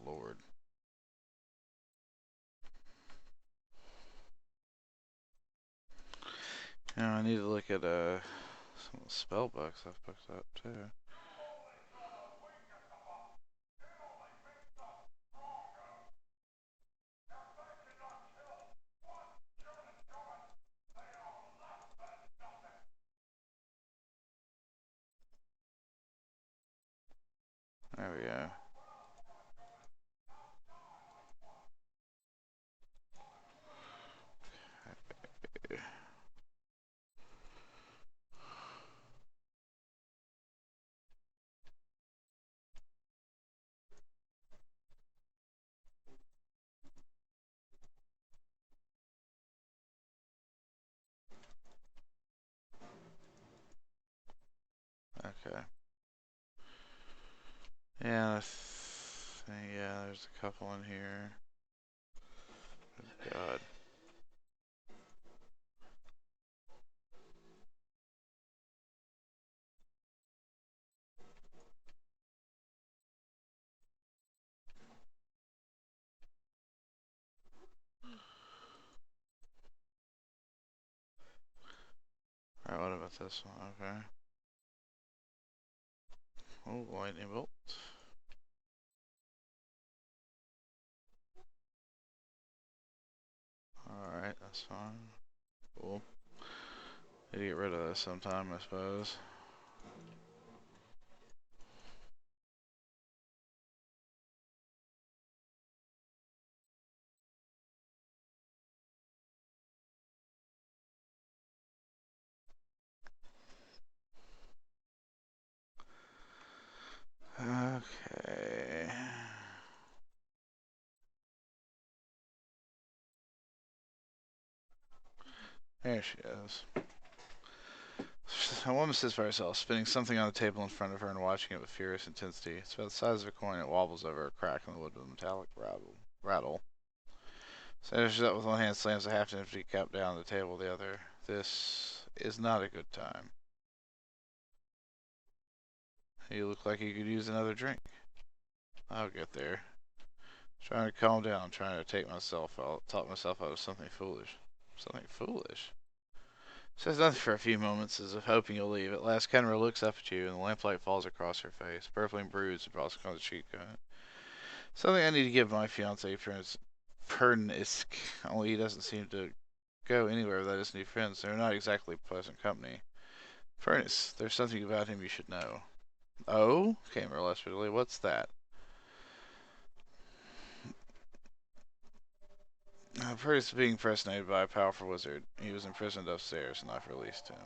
Lord. Yeah, I need to look at some of the spell books I've picked up too. There we go. Okay. Yeah, yeah, there's a couple in here. God. Alright, what about this one? Okay. Oh, lightning bolt. Alright, that's fine. Cool. Need to get rid of this sometime, I suppose. Okay. There she is. A woman sits by herself, spinning something on the table in front of her and watching it with furious intensity. It's about the size of a coin. It wobbles over a crack in the wood with a metallic rattle. Sanders up with one hand, slams a half-empty cup down the table with the other. This is not a good time. You look like you could use another drink. I'll get there. Trying to calm down, trying to talk myself out of something foolish. Something foolish? Says nothing for a few moments, as if hoping you'll leave. At last, Kenra looks up at you, and the lamplight falls across her face, purpling bruised across the cheek. Something I need to give my fiance, Pernisk, only he doesn't seem to go anywhere without his new friends. They're not exactly pleasant company. Furnace, there's something about him you should know. Oh? Came more or less bitterly. What's that? Furnace is being impersonated by a powerful wizard. He was imprisoned upstairs, and I've released him.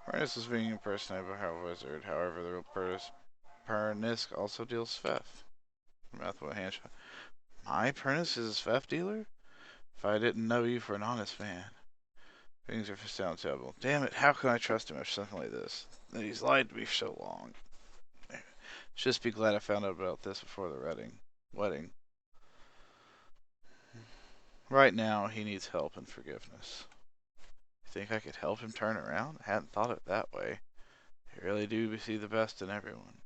Furnace is being impersonated by a powerful wizard. However, the real Pernisk also deals theft. Mouth with a handshake. My Pernisk is a theft dealer? If I didn't know you for an honest man. Things are sound terrible. Damn it, how can I trust him after something like this? And he's lied to me for so long. Just be glad I found out about this before the wedding. Right now, he needs help and forgiveness. You think I could help him turn around? I hadn't thought of it that way. I really do see the best in everyone.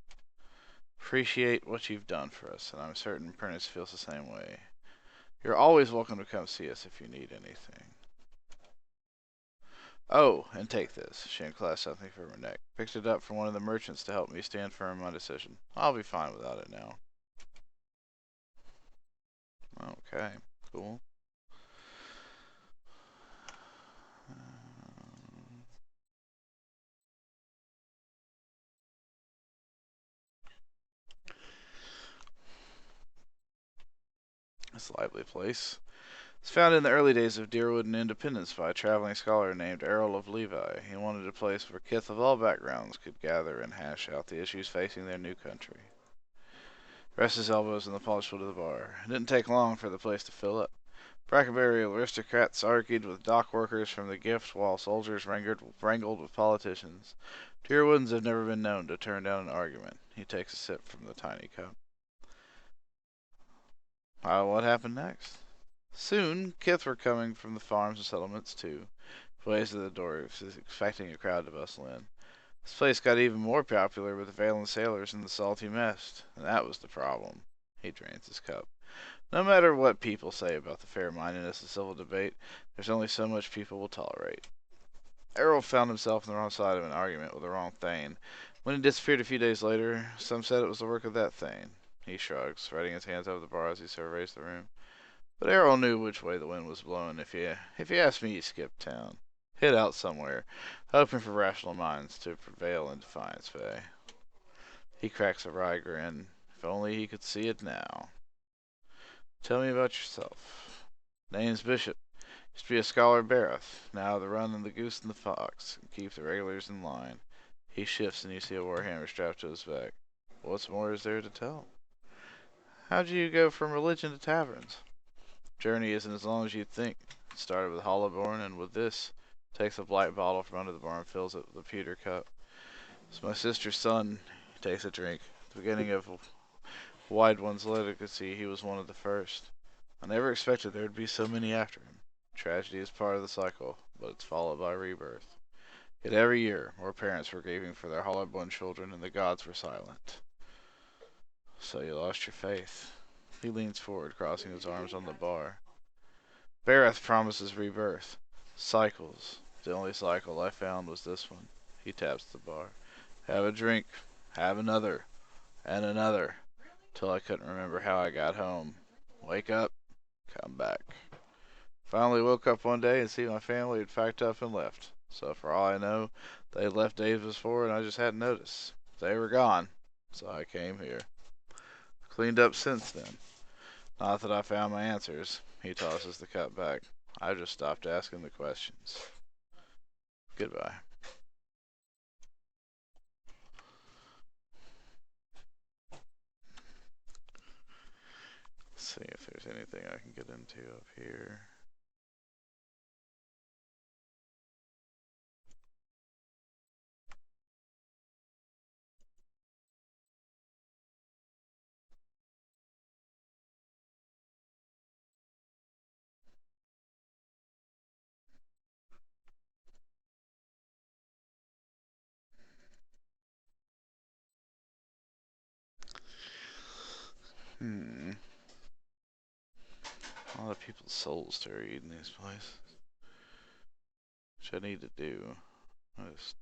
Appreciate what you've done for us, and I'm certain Prentice feels the same way. You're always welcome to come see us if you need anything. Oh, and take this. She unclasped something from her neck. Picked it up from one of the merchants to help me stand firm in my decision. I'll be fine without it now. Okay, cool. This lively place. It's found in the early days of Deerwood and Independence by a traveling scholar named Errol of Levi. He wanted a place where kith of all backgrounds could gather and hash out the issues facing their new country. Rest his elbows in the polished wood of the bar. It didn't take long for the place to fill up. Brackenbury aristocrats argued with dock workers from the gift, while soldiers wrangled with politicians. Deerwoodans have never been known to turn down an argument. He takes a sip from the tiny cup. What happened next? Soon, kith were coming from the farms and settlements, too. Blazed at the door, expecting a crowd to bustle in. This place got even more popular with the Valen sailors and the salty mist, and that was the problem. He drains his cup. No matter what people say about the fair-mindedness of civil debate, there's only so much people will tolerate. Errol found himself on the wrong side of an argument with the wrong Thane. When he disappeared a few days later, some said it was the work of that Thane. He shrugs, spreading his hands over the bar as he surveys the room. But Errol knew which way the wind was blowing. If you asked me, he skipped town. Hid out somewhere, hoping for rational minds to prevail in Defiance Bay. He cracks a wry grin. If only he could see it now. Tell me about yourself. Name's Bishop. Used to be a scholar at Barroth. Now the run and the goose and the fox. And keep the regulars in line. He shifts and you see a warhammer strapped to his back. What's more is there to tell? How'd you go from religion to taverns? Journey isn't as long as you'd think. It started with Hollowborn, and with this, takes a blight bottle from under the bar and fills it with a pewter cup. It's my sister's son. He takes a drink. At the beginning of Wide One's legacy, he was one of the first. I never expected there would be so many after him. Tragedy is part of the cycle, but it's followed by rebirth. Yet every year, more parents were grieving for their Hollowborn children, and the gods were silent. So you lost your faith. He leans forward, crossing his arms on the bar. Barroth promises rebirth. Cycles. The only cycle I found was this one. He taps the bar. Have a drink. Have another. And another. Till I couldn't remember how I got home. Wake up. Come back. Finally woke up one day and see my family had packed up and left. So for all I know, they had left days before and I just hadn't noticed. They were gone. So I came here. Cleaned up since then. Not that I found my answers. He tosses the cup back. I just stopped asking the questions. Goodbye. Let's see if there's anything I can get into up here. A lot of people's souls to read in these places. Which I need to do. I'm just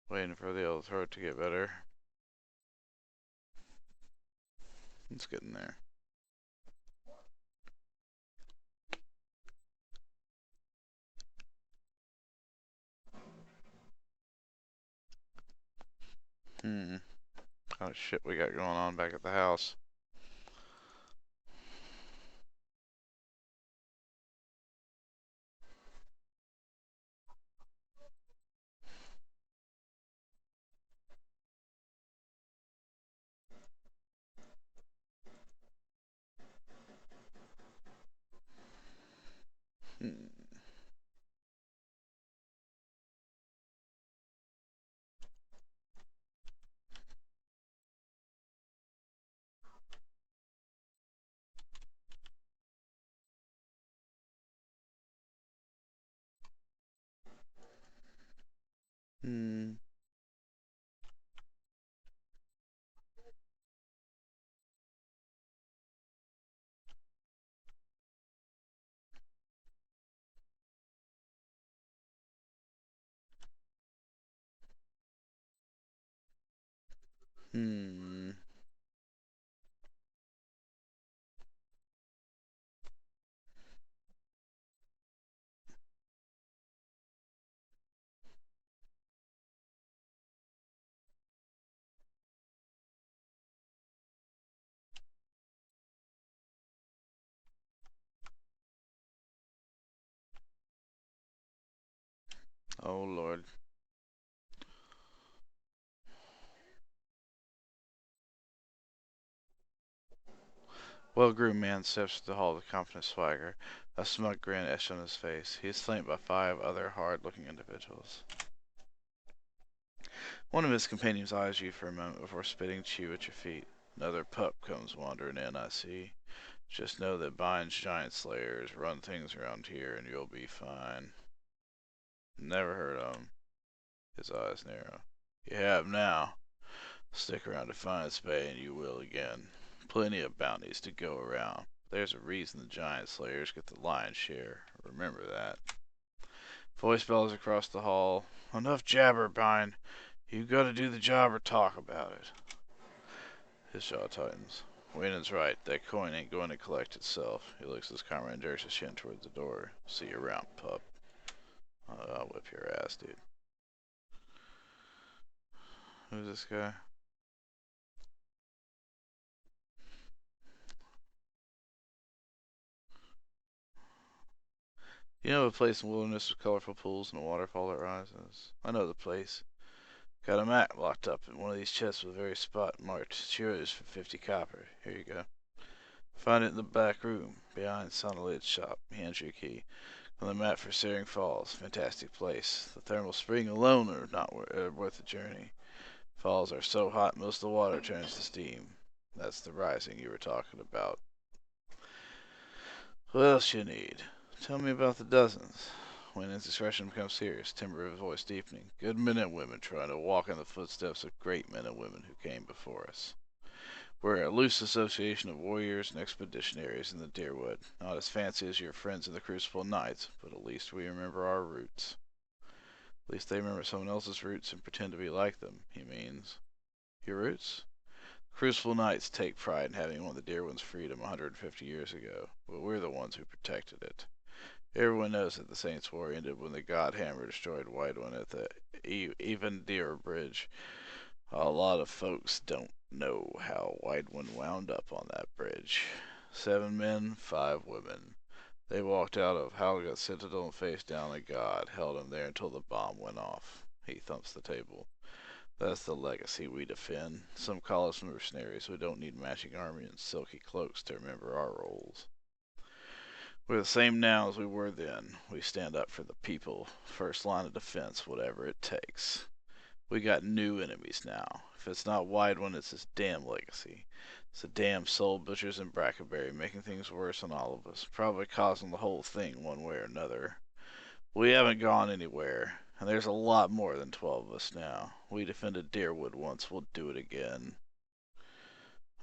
waiting for the old throat to get better. It's getting there. Kind of shit we got going on back at the house. Hmm. Hmm. Hmm. Oh Lord. Well-groomed man steps to the hall with confident swagger, a smug grin etched on his face. He is flanked by 5 other hard-looking individuals. One of his companions eyes you for a moment before spitting chew at your feet. Another pup comes wandering in, I see. Just know that Bine's giant slayers run things around here and you'll be fine. Never heard of him. His eyes narrow. You have now. Stick around Defiance Bay and you will again. Plenty of bounties to go around. There's a reason the giant slayers get the lion's share. Remember that. Voice bells across the hall. Enough jabber, Bine. You gotta do the job or talk about it. His jaw tightens. Wayne's right. That coin ain't going to collect itself. He looks at his comrade and jerks his chin towards the door. See you around, pup. I'll whip your ass, dude. Who's this guy? You know a place in the wilderness with colorful pools and a waterfall that rises? I know the place. Got a map locked up in one of these chests with a very spot marked. It's yours for 50 copper. Here you go. Find it in the back room, behind Sonolid's shop. He hands you a key. On the map for Searing Falls. Fantastic place. The thermal spring alone are not worth the journey. Falls are so hot most of the water turns to steam. That's the rising you were talking about. What else you need? Tell me about the dozens. When his expression becomes serious, timbre of his voice deepening. Good men and women trying to walk in the footsteps of great men and women who came before us. We're a loose association of warriors and expeditionaries in the Deerwood. Not as fancy as your friends in the Crucible Knights, but at least we remember our roots. At least they remember someone else's roots and pretend to be like them, he means. Your roots? Crucible Knights take pride in having won the Deerwood's freedom 150 years ago, but we're the ones who protected it. Everyone knows that the Saints' War ended when the God Hammer destroyed White One at the Even Deer Bridge. A lot of folks don't know how White One wound up on that bridge. 7 men, 5 women. They walked out of Halga Citadel and faced down at God, held him there until the bomb went off. He thumps the table. That's the legacy we defend. Some call us mercenaries. We don't need matching armor and silky cloaks to remember our roles. We're the same now as we were then. We stand up for the people. First line of defense, whatever it takes. We got new enemies now. If it's not Wide One, it's his damn legacy. It's the damn soul butchers in Brackenbury making things worse on all of us. Probably causing the whole thing one way or another. We haven't gone anywhere, and there's a lot more than 12 of us now. We defended Deerwood once, we'll do it again.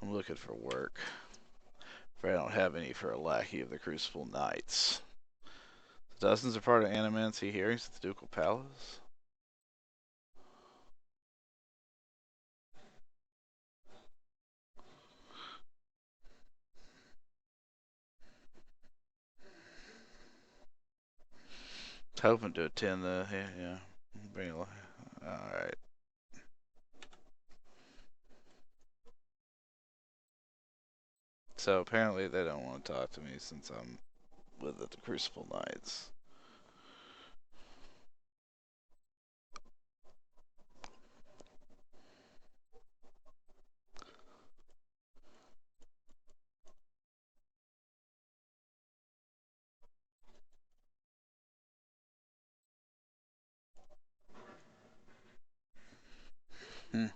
I'm looking for work. For I don't have any for a lackey of the Crucible Knights. The dozens are part of Animancy hearings at the Ducal Palace. Hoping to attend the yeah. Bring all right. So apparently they don't want to talk to me since I'm with the Crucible Knights. Hmm.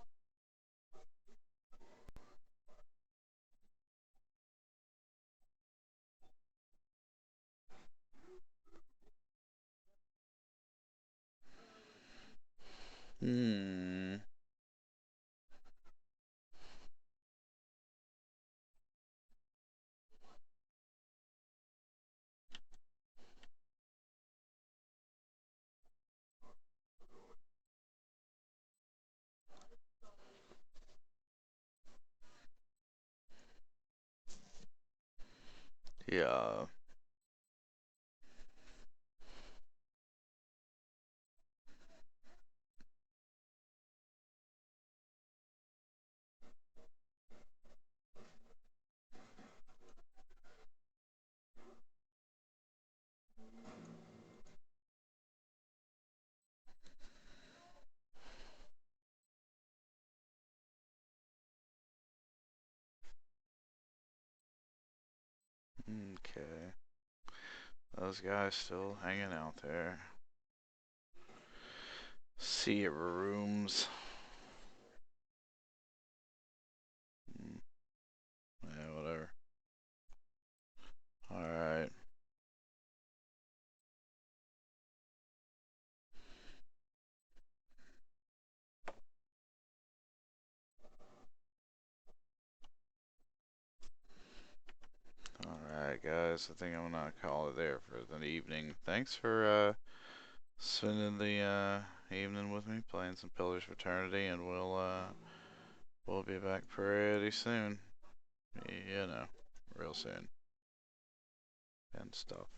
Hmm. Yeah. Okay. Those guys still hanging out there. See rooms. Hmm. Yeah, whatever. Alright. Alright, guys. I think I'm gonna call it there for the evening. Thanks for spending the evening with me, playing some Pillars of Eternity, and we'll be back pretty soon. You know, real soon. And stuff.